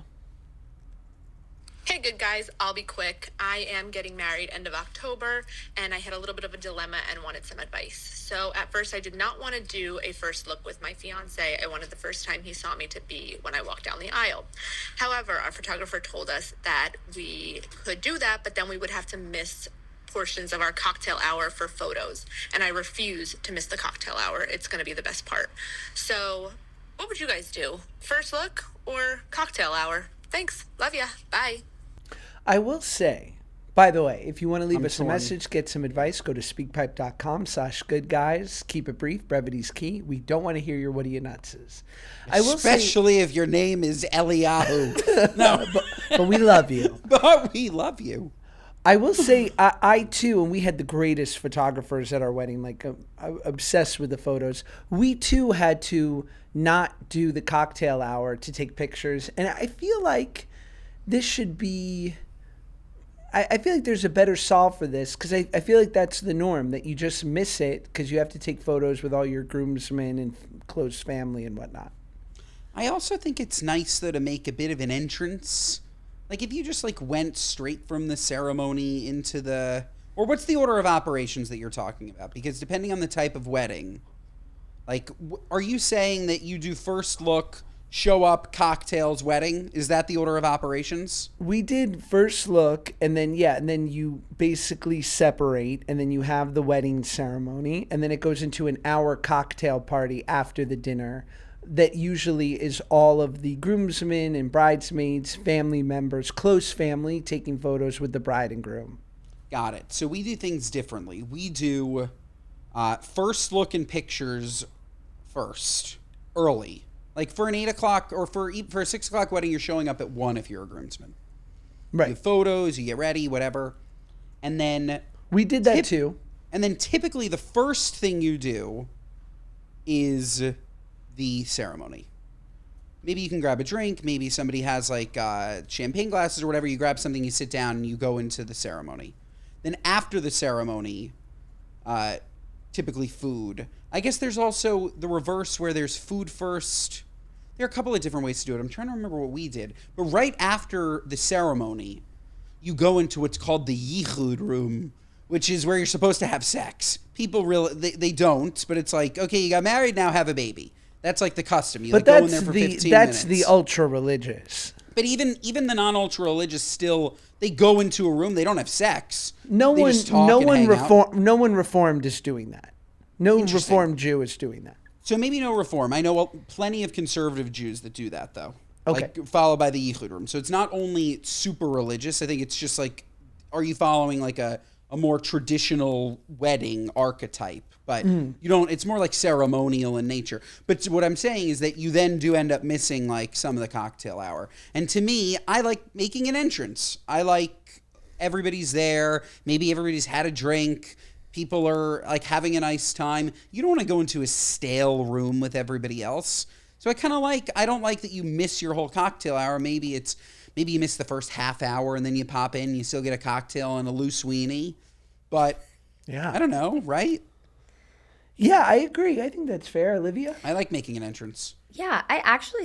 Hey, good guys. I'll be quick. I am getting married end of October, and I had a little bit of a dilemma and wanted some advice. So at first, I did not want to do a first look with my fiance. I wanted the first time he saw me to be when I walked down the aisle. However, our photographer told us that we could do that, but then we would have to miss portions of our cocktail hour for photos, and I refuse to miss the cocktail hour. It's going to be the best part. So what would you guys do? First look or cocktail hour? Thanks. Love ya. Bye. I will say, by the way, if you want to leave us torn. a message, get some advice, go to speakpipe.com/goodguys. Keep it brief. Brevity's key. We don't want to hear your what are you nutses. Especially if your name is Eliyahu. No, but we love you. But we love you. I will say, I too, and we had the greatest photographers at our wedding, like obsessed with the photos. We too had to not do the cocktail hour to take pictures. And I feel like this should be, I feel like there's a better solve for this, because I feel like that's the norm, that you just miss it because you have to take photos with all your groomsmen and close family and whatnot. I also think it's nice, though, to make a bit of an entrance. Like, if you just, like, went straight from the ceremony into the... Or what's the order of operations that you're talking about? Because depending on the type of wedding, like, are you saying that you do first look, show up, cocktails, wedding? Is that the order of operations? We did first look, and then, and then you basically separate, and then you have the wedding ceremony, and then it goes into an hour cocktail party after the dinner. That usually is all of the groomsmen and bridesmaids, family members, close family, taking photos with the bride and groom. Got it. So we do things differently. We do first look and pictures first, early. Like for an 8 o'clock or for a 6 o'clock wedding, you're showing up at 1 if you're a groomsman. Right. You have photos, you get ready, whatever. And then... We did that too. And then typically the first thing you do is... the ceremony. Maybe you can grab a drink. Maybe somebody has like champagne glasses or whatever. You grab something, you sit down, and you go into the ceremony. Then after the ceremony, typically food. I guess there's also the reverse where there's food first. There are a couple of different ways to do it. I'm trying to remember what we did. But right after the ceremony, you go into what's called the yichud room, which is where you're supposed to have sex. People really, they don't, but it's like, okay, you got married, now have a baby. That's like the custom. You like go in there for 15 minutes. That's the ultra-religious. But even the non-ultra-religious still, they go into a room. They don't have sex. No one reformed is doing that. No reformed Jew is doing that. So maybe no reform. I know plenty of conservative Jews that do that, though. Okay. Like, followed by the yichud room. So it's not only super religious. I think it's just like, are you following like a more traditional wedding archetype? But you don't, it's more like ceremonial in nature. But what I'm saying is that you then do end up missing like some of the cocktail hour. And to me, I like making an entrance. I like everybody's there. Maybe everybody's had a drink. People are like having a nice time. You don't want to go into a stale room with everybody else. So I don't like that you miss your whole cocktail hour. Maybe you miss the first half hour and then you pop in, you still get a cocktail and a loose weenie. But Yeah. I don't know, right? Yeah, I agree. I think that's fair, Olivia. I like making an entrance. Yeah,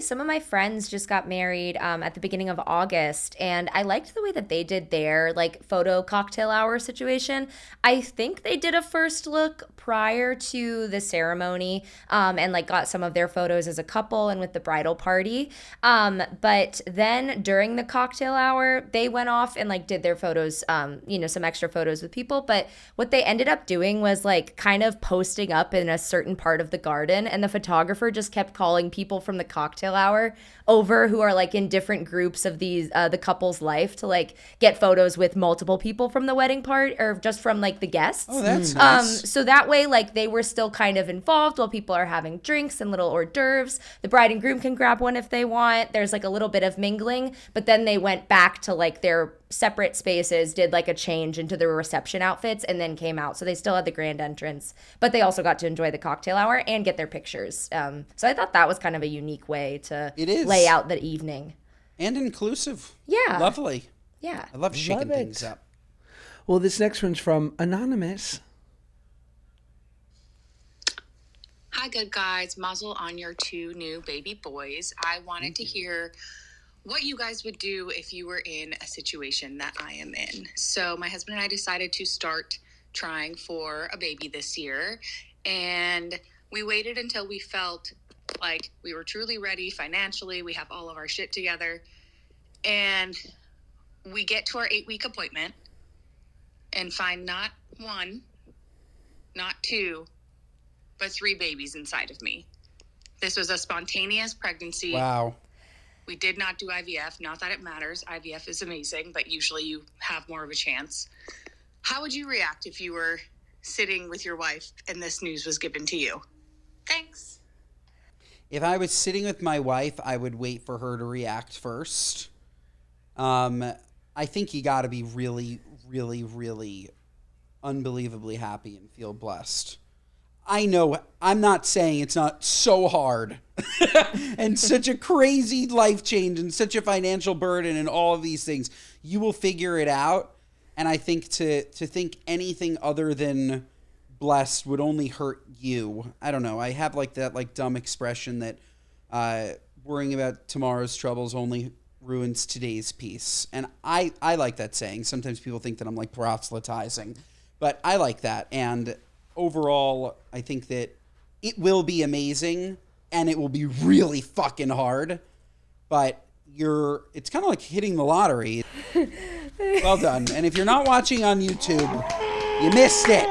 some of my friends just got married at the beginning of August, and I liked the way that they did their like photo cocktail hour situation. I think they did a first look prior to the ceremony, and like got some of their photos as a couple and with the bridal party. But then during the cocktail hour, they went off and like did their photos, some extra photos with people. But what they ended up doing was like kind of posting up in a certain part of the garden, and the photographer just kept calling people from the cocktail hour over who are like in different groups of these the couple's life to like get photos with multiple people from the wedding part or just from like the guests. Oh, that's nice. So that way like they were still kind of involved while people are having drinks and little hors d'oeuvres. The bride and groom can grab one if they want. There's like a little bit of mingling, but then they went back to like their separate spaces, did like a change into their reception outfits, and then came out. So they still had the grand entrance, but they also got to enjoy the cocktail hour and get their pictures. So I thought that was kind of a unique way to lay out the evening. And inclusive. Yeah. Lovely. Yeah. I love shaking things up. Well, this next one's from Anonymous. Hi, good guys. Muzzle on your 2 new baby boys. I wanted to hear what you guys would do if you were in a situation that I am in. So my husband and I decided to start trying for a baby this year, and we waited until we felt like we were truly ready financially. We have all of our shit together, and we get to our 8-week appointment and find not 1, not 2, but 3 babies inside of me. This was a spontaneous pregnancy. Wow. We did not do IVF. Not that it matters. IVF is amazing, but usually you have more of a chance. How would you react if you were sitting with your wife and this news was given to you? Thanks. If I was sitting with my wife, I would wait for her to react first. I think you got to be really, really, really unbelievably happy and feel blessed. I know, I'm not saying it's not so hard and such a crazy life change and such a financial burden and all of these things. You will figure it out. And I think to think anything other than blessed would only hurt you. I don't know. I have like that like dumb expression that worrying about tomorrow's troubles only ruins today's peace. And I like that saying. Sometimes people think that I'm like proselytizing, but I like that. And overall, I think that it will be amazing and it will be really fucking hard, but it's kind of like hitting the lottery. Well done. And if you're not watching on YouTube, you missed it.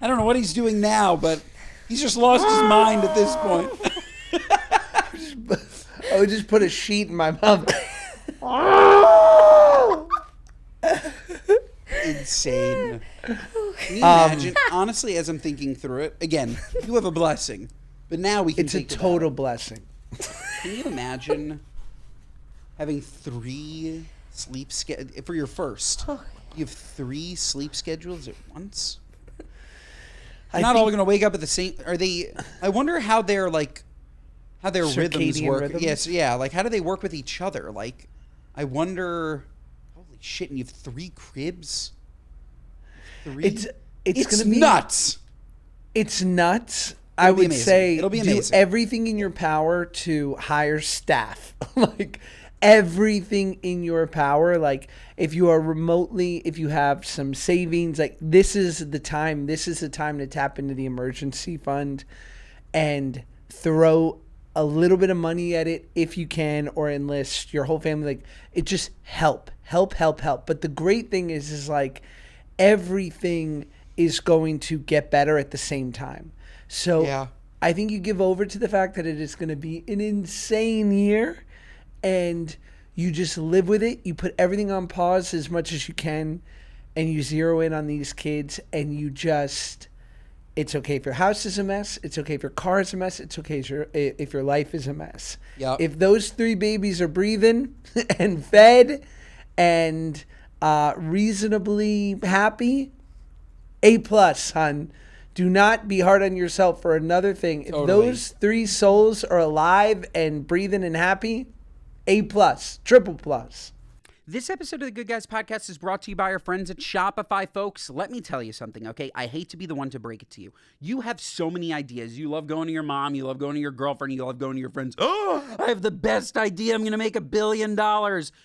I don't know what he's doing now, but he's just lost his mind at this point. I would just put a sheet in my mouth. Insane. Can you imagine? Honestly, as I'm thinking through it, again, you have a blessing, but now we can. It's a total blessing. Can you imagine having 3 sleep for your first? You have 3 sleep schedules at once. They're not all going to wake up at the same. Are they? I wonder how their rhythms work. Rhythms? Yes, yeah. Like how do they work with each other? Like, I wonder. Holy shit! And you have 3 cribs. 3? It's gonna be nuts. It's nuts. I would say it'll be do amazing. Everything in your power to hire staff. Like everything in your power. Like if you have some savings, like this is the time to tap into the emergency fund and throw a little bit of money at it if you can, or enlist your whole family. Like it just help. But the great thing is like everything is going to get better at the same time. So yeah. I think you give over to the fact that it is going to be an insane year and you just live with it. You put everything on pause as much as you can and you zero in on these kids and you just, it's okay if your house is a mess. It's okay if your car is a mess. It's okay if your life is a mess. Yep. If those 3 babies are breathing and fed and reasonably happy, A+, hon. Do not be hard on yourself for another thing. Totally. If those 3 souls are alive and breathing and happy, A+, triple plus. This episode of the Good Guys Podcast is brought to you by our friends at Shopify, folks. Let me tell you something, okay? I hate to be the one to break it to you. You have so many ideas. You love going to your mom. You love going to your girlfriend. You love going to your friends. Oh, I have the best idea. I'm going to make $1 billion.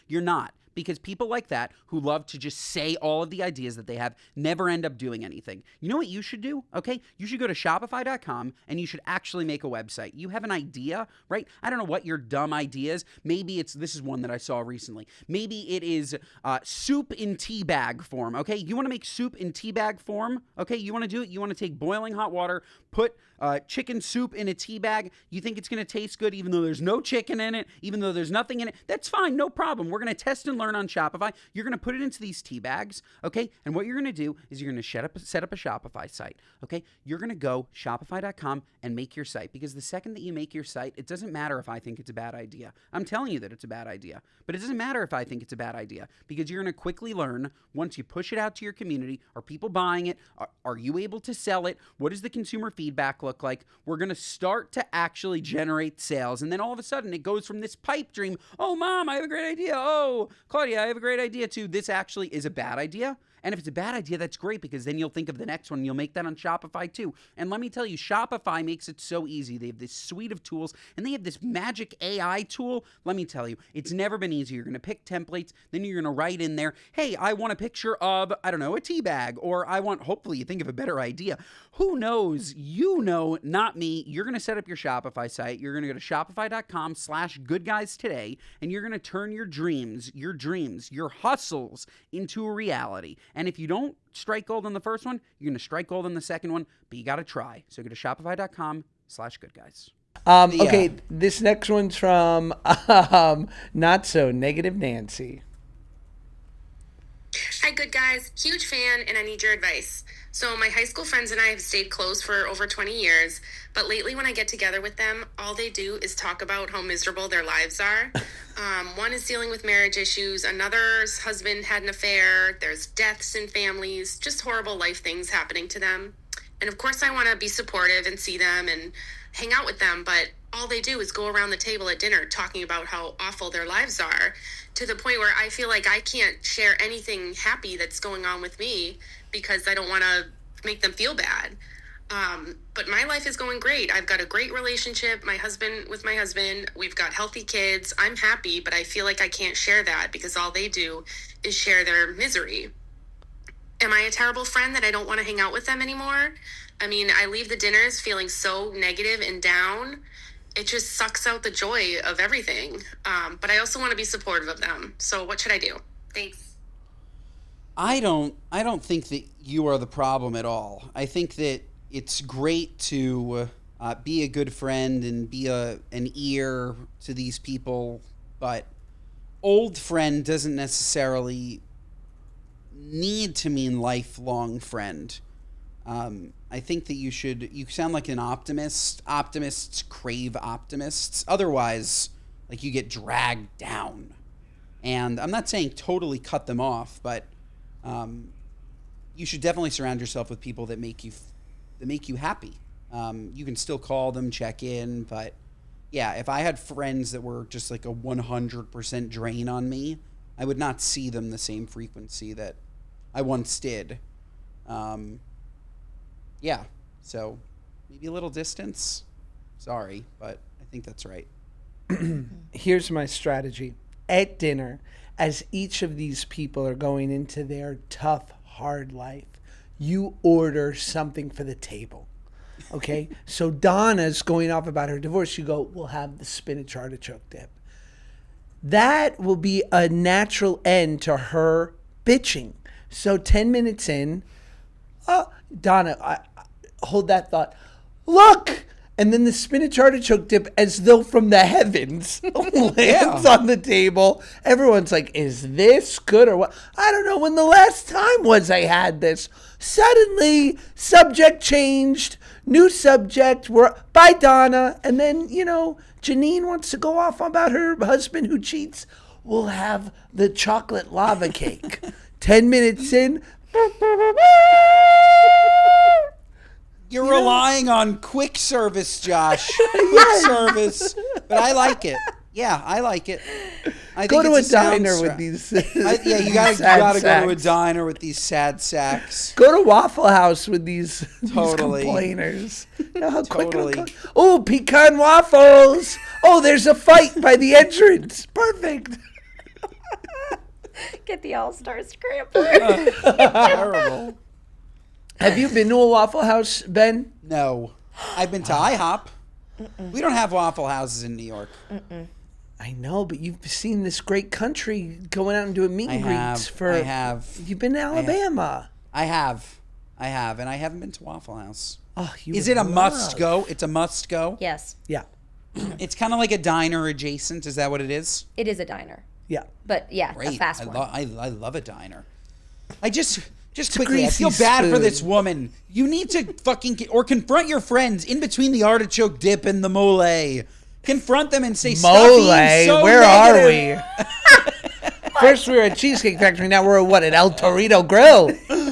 You're not. Because people like that who love to just say all of the ideas that they have never end up doing anything. You know what you should do? Okay? You should go to Shopify.com and you should actually make a website. You have an idea, right? I don't know what your dumb idea is. Maybe this is one that I saw recently. Maybe it is soup in tea bag form, okay? You want to make soup in tea bag form, okay? You want to do it? You want to take boiling hot water, put chicken soup in a tea bag. You think it's going to taste good even though there's no chicken in it, even though there's nothing in it. That's fine, no problem. We're going to test and learn on Shopify. You're going to put it into these tea bags, okay? And what you're going to do is you're going to set up a Shopify site, okay? You're going to go Shopify.com and make your site, because the second that you make your site, it doesn't matter if I think it's a bad idea. I'm telling you that it's a bad idea, but it doesn't matter if I think it's a bad idea, because you're going to quickly learn once you push it out to your community. Are people buying it? Are you able to sell it? What does the consumer feedback look like? We're going to start to actually generate sales, and then all of a sudden it goes from this pipe dream, oh, Mom, I have a great idea. Oh, Claudia, I have a great idea too. This actually is a bad idea. And if it's a bad idea, that's great, because then you'll think of the next one and you'll make that on Shopify too. And let me tell you, Shopify makes it so easy. They have this suite of tools and they have this magic AI tool. Let me tell you, it's never been easier. You're going to pick templates, then you're going to write in there, hey, I want a picture of, I don't know, a tea bag, or I want, hopefully you think of a better idea. Who knows? You know, not me. You're going to set up your Shopify site. You're going to go to shopify.com/goodguys today, and you're going to turn your dreams, your hustles into a reality. And if you don't strike gold on the first one, you're going to strike gold on the second one, but you got to try. So go to shopify.com/goodguys. Okay, this next one's from Not So Negative Nancy. Hi, good guys. Huge fan, and I need your advice. So my high school friends and I have stayed close for over 20 years, but lately when I get together with them, all they do is talk about how miserable their lives are. One is dealing with marriage issues, another's husband had an affair, there's deaths in families, just horrible life things happening to them. And of course I want to be supportive and see them and hang out with them, but all they do is go around the table at dinner talking about how awful their lives are, to the point where I feel like I can't share anything happy that's going on with me because I don't want to make them feel bad. But my life is going great. I've got a great relationship, my husband, we've got healthy kids. I'm happy, but I feel like I can't share that because all they do is share their misery. Am I a terrible friend that I don't want to hang out with them anymore? I mean, I leave the dinners feeling so negative and down. It just sucks out the joy of everything. But I also want to be supportive of them. So what should I do? Thanks. I don't think that you are the problem at all. I think that it's great to be a good friend and be an ear to these people, but old friend doesn't necessarily need to mean lifelong friend. I think that you sound like an optimist. Optimists crave optimists. Otherwise, like, you get dragged down. And I'm not saying totally cut them off, but you should definitely surround yourself with people that make you happy. You can still call them, check in, but yeah, if I had friends that were just like a 100% drain on me, I would not see them the same frequency that I once did. Yeah, so maybe a little distance. Sorry, but I think that's right. Here's my strategy. At dinner, as each of these people are going into their tough, hard life, you order something for the table. Okay? So Donna's going off about her divorce. You go, we'll have the spinach artichoke dip. That will be a natural end to her bitching. So 10 minutes in, Donna, I hold that thought. Look! And then the spinach artichoke dip, as though from the heavens, lands on the table. Everyone's like, is this good or what? I don't know when the last time was I had this. Suddenly, subject changed, new subject, by Donna. And then, Janine wants to go off about her husband who cheats. We'll have the chocolate lava cake. 10 minutes in. You're relying on quick service, Josh. Quick service. But I like it. Yeah, I like it. Go to a it's sound diner strap. with these. Yeah, you gotta sad go to a sacks. diner with these sad sacks. Go to Waffle House with these Totally. complainers. You know how quick it'll Totally. go? Oh, pecan waffles. Oh, there's a fight by the entrance. Perfect. Get the All-Star Scrambler. Terrible. Have you been to a Waffle House, Ben? No, I've been to IHOP. We don't have Waffle Houses in New York. I know, but you've seen this great country going out and doing meet and greets for. I have. You've been to Alabama. I have, and I haven't been to Waffle House. Oh, you Is would it a love. must go? It's a must go. Yes, Yeah, It's kind of like a diner adjacent. Is that what it is? it is a diner. yeah. But yeah, Great. a fast I, one. I love a diner. I just quickly, I greasy feel bad for spoon. this woman. You need to fucking or confront your friends in between the artichoke dip and the mole. Confront them and say, "Stop Mole, being so where negative." are we? First we were at Cheesecake Factory, now we're at what, at El Torito Grill.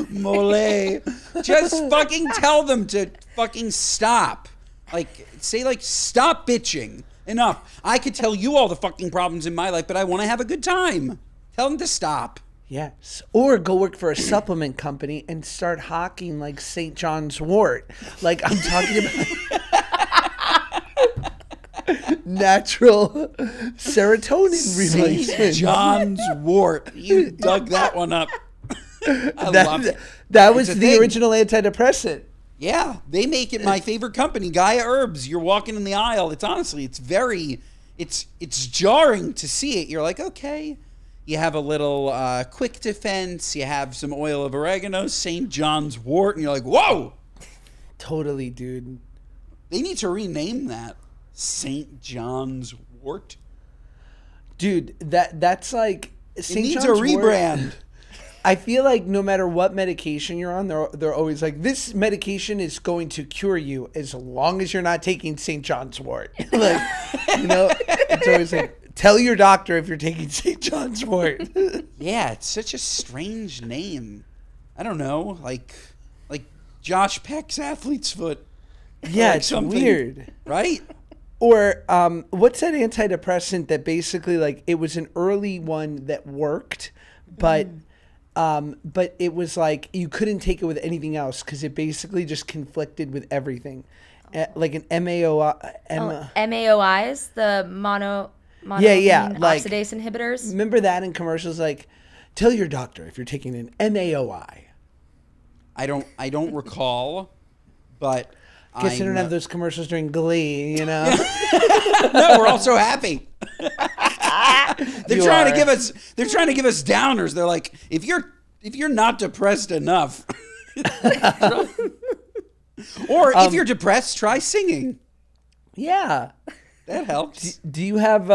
Mole. Just fucking tell them to fucking stop. Like, say like, stop bitching. Enough. I could tell you all the fucking problems in my life, but I want to have a good time. Tell them to stop. Yes. Or go work for a supplement company and start hawking like St. John's wort. Like I'm talking about natural serotonin release. St. John's wort. You dug that one up. I love it. That was It's a the thing. original antidepressant. Yeah, they make it my favorite company, Gaia Herbs. You're walking in the aisle. It's honestly, it's jarring to see it. You're like, okay. You have a little quick defense. You have some oil of oregano, St. John's wort, and you're like, whoa! Totally, dude. They need to rename that St. John's wort. Dude, that's like It St. needs John's a wort- rebrand. I feel like no matter what medication you're on, they're always like, this medication is going to cure you as long as you're not taking St. John's wort. Like, you know, it's always like, tell your doctor if you're taking St. John's wort. Yeah, it's such a strange name. I don't know, like Josh Peck's athlete's foot. Yeah, Like it's something, weird. right? Or what's that antidepressant that basically like it was an early one that worked, but it was like you couldn't take it with anything else because it basically just conflicted with everything, like an MAOIs, the mono Yeah, like- oxidase inhibitors. Remember that in commercials like, tell your doctor if you're taking an MAOI. I don't recall, but Guess they don't have those commercials during Glee, you know. No, we're all so happy. They're You trying are. to give us. They're trying to give us downers. They're like, if you're not depressed enough, or if you're depressed, try singing. Yeah. That helps. Do you have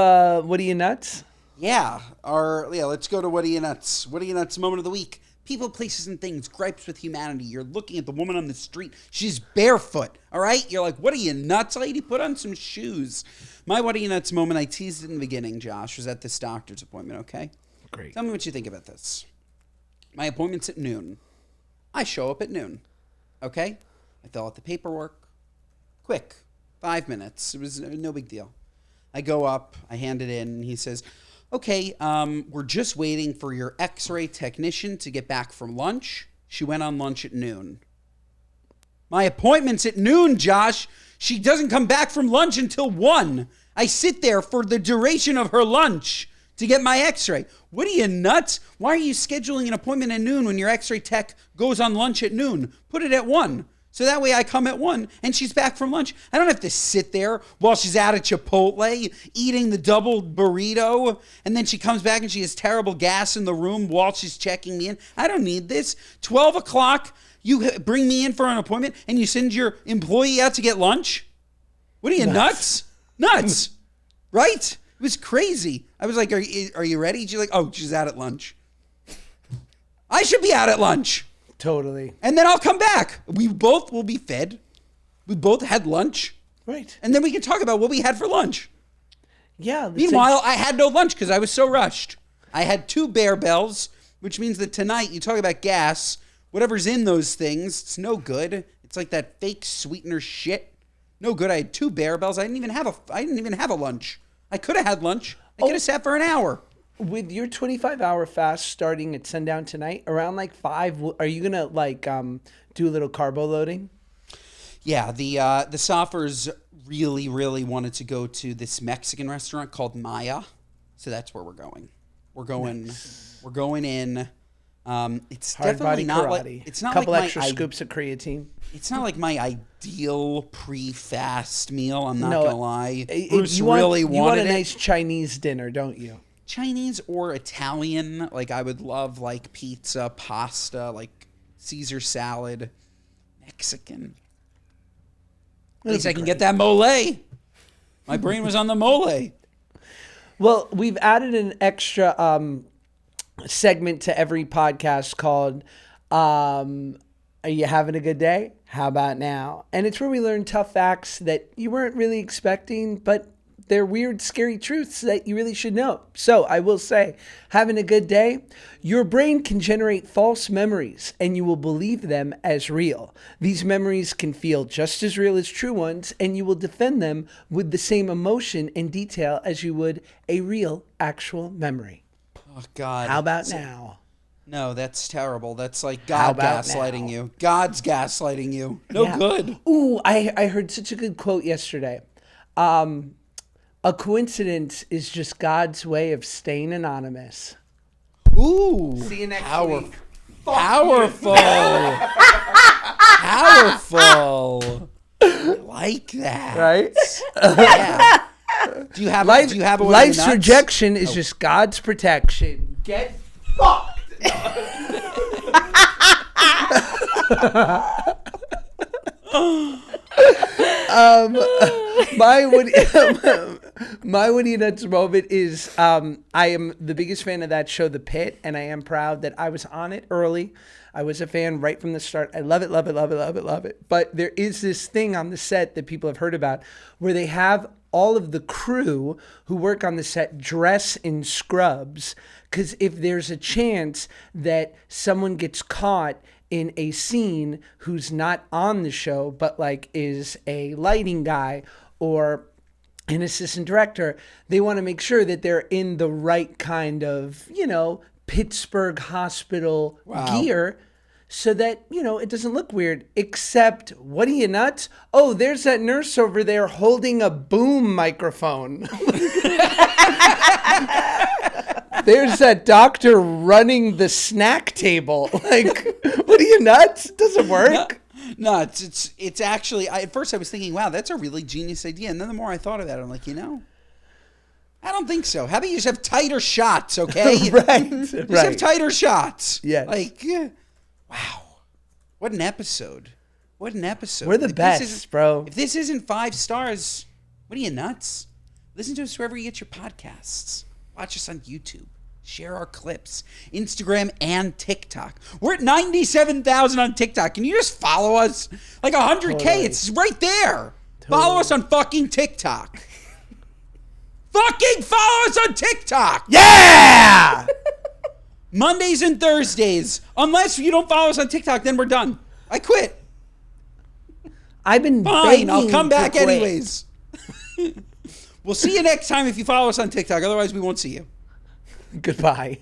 what are you nuts? Yeah. Let's go to What Are You Nuts? What Are You Nuts moment of the week. People, places, and things. Gripes with humanity. You're looking at the woman on the street. She's barefoot. All right? You're like, what are you nuts, lady? Put on some shoes. My What Are You Nuts moment, I teased it in the beginning, Josh, was at this doctor's appointment, okay? Great. Tell me what you think about this. My appointment's at noon. I show up at noon. Okay? I fill out the paperwork. Quick. 5 minutes. It was no big deal. I go up. I hand it in. And he says, okay, we're just waiting for your x-ray technician to get back from lunch. She went on lunch at noon. My appointment's at noon, Josh. She doesn't come back from lunch until 1. I sit there for the duration of her lunch to get my x-ray. What are you, nuts? Why are you scheduling an appointment at noon when your x-ray tech goes on lunch at noon? Put it at 1. So that way I come at 1 and she's back from lunch. I don't have to sit there while she's at a Chipotle eating the double burrito. And then she comes back and she has terrible gas in the room while she's checking me in. I don't need this. 12 o'clock, you bring me in for an appointment and you send your employee out to get lunch? What are you, nuts? Nuts. Right? It was crazy. I was like, are you ready? She's like, oh, she's out at lunch. I should be out at lunch. Totally. And then I'll come back. We both will be fed. We both had lunch. Right. And then we can talk about what we had for lunch. Yeah. it's Meanwhile, like- I had no lunch because I was so rushed. I had 2 Bear Bells, which means that tonight, you talk about gas, whatever's in those things, it's no good. It's like that fake sweetener shit. No good. I had 2 Bear Bells. I didn't even have a lunch. I could have had lunch. I could have sat for an hour. with your 25-hour fast starting at sundown tonight, around like 5, are you gonna like do a little carbo loading? Yeah, the Soffers really, really wanted to go to this Mexican restaurant called Maya, so that's where we're going. We're going in. It's Hard definitely body not karate. like it's not couple like extra scoops of creatine. It's not like my ideal pre-fast meal. I'm not No, gonna lie. You Bruce want really wanted a it. nice Chinese dinner, don't you? Chinese or Italian. Like I would love like pizza, pasta, like Caesar salad. Mexican. At least I can get that mole. My brain was on the mole. Well, we've added an extra segment to every podcast called Are You Having a Good Day? How about now? And it's where we learn tough facts that you weren't really expecting, but they're weird, scary truths that you really should know. So I will say, having a good day, your brain can generate false memories and you will believe them as real. These memories can feel just as real as true ones, and you will defend them with the same emotion and detail as you would a real, actual memory. Oh, God. How about now? No, that's terrible. That's like How God about gaslighting now? you. God's gaslighting you. No Yeah. good. Ooh, I heard such a good quote yesterday. A coincidence is just God's way of staying anonymous. Ooh. See you next Powerful. week. Powerful. Powerful. I like that. Right? Yeah. Do you have a what are Life's your nuts? rejection is just God's protection. Get fucked. My Woody Nuts moment is I am the biggest fan of that show, The Pit, and I am proud that I was on it early. I was a fan right from the start. I love it, love it, love it, love it, love it. But there is this thing on the set that people have heard about where they have all of the crew who work on the set dress in scrubs, because if there's a chance that someone gets caught in a scene who's not on the show but like is a lighting guy or an assistant director, they want to make sure that they're in the right kind of, Pittsburgh hospital gear so that, it doesn't look weird. Except, what are you, nuts? Oh, there's that nurse over there holding a boom microphone. There's that doctor running the snack table. Like, what are you, nuts? Doesn't work. No, it's actually. At first, I was thinking, "Wow, that's a really genius idea." And then the more I thought about it, I'm like, I don't think so. How about you just have tighter shots, okay? Right. Just have tighter shots. Yes. Like, wow, what an episode! What an episode! We're the best, bro. If this isn't 5 stars, what are you, nuts? Listen to us wherever you get your podcasts. Watch us on YouTube. Share our clips. Instagram and TikTok. We're at 97,000 on TikTok. Can you just follow us? Like 100K. Totally. It's right there. Follow us on fucking TikTok. Fucking follow us on TikTok. Yeah! Mondays and Thursdays. Unless you don't follow us on TikTok, then we're done. I quit. I've been Fine. I'll begging come to back quit. anyways. We'll see you next time if you follow us on TikTok. Otherwise, we won't see you. Goodbye.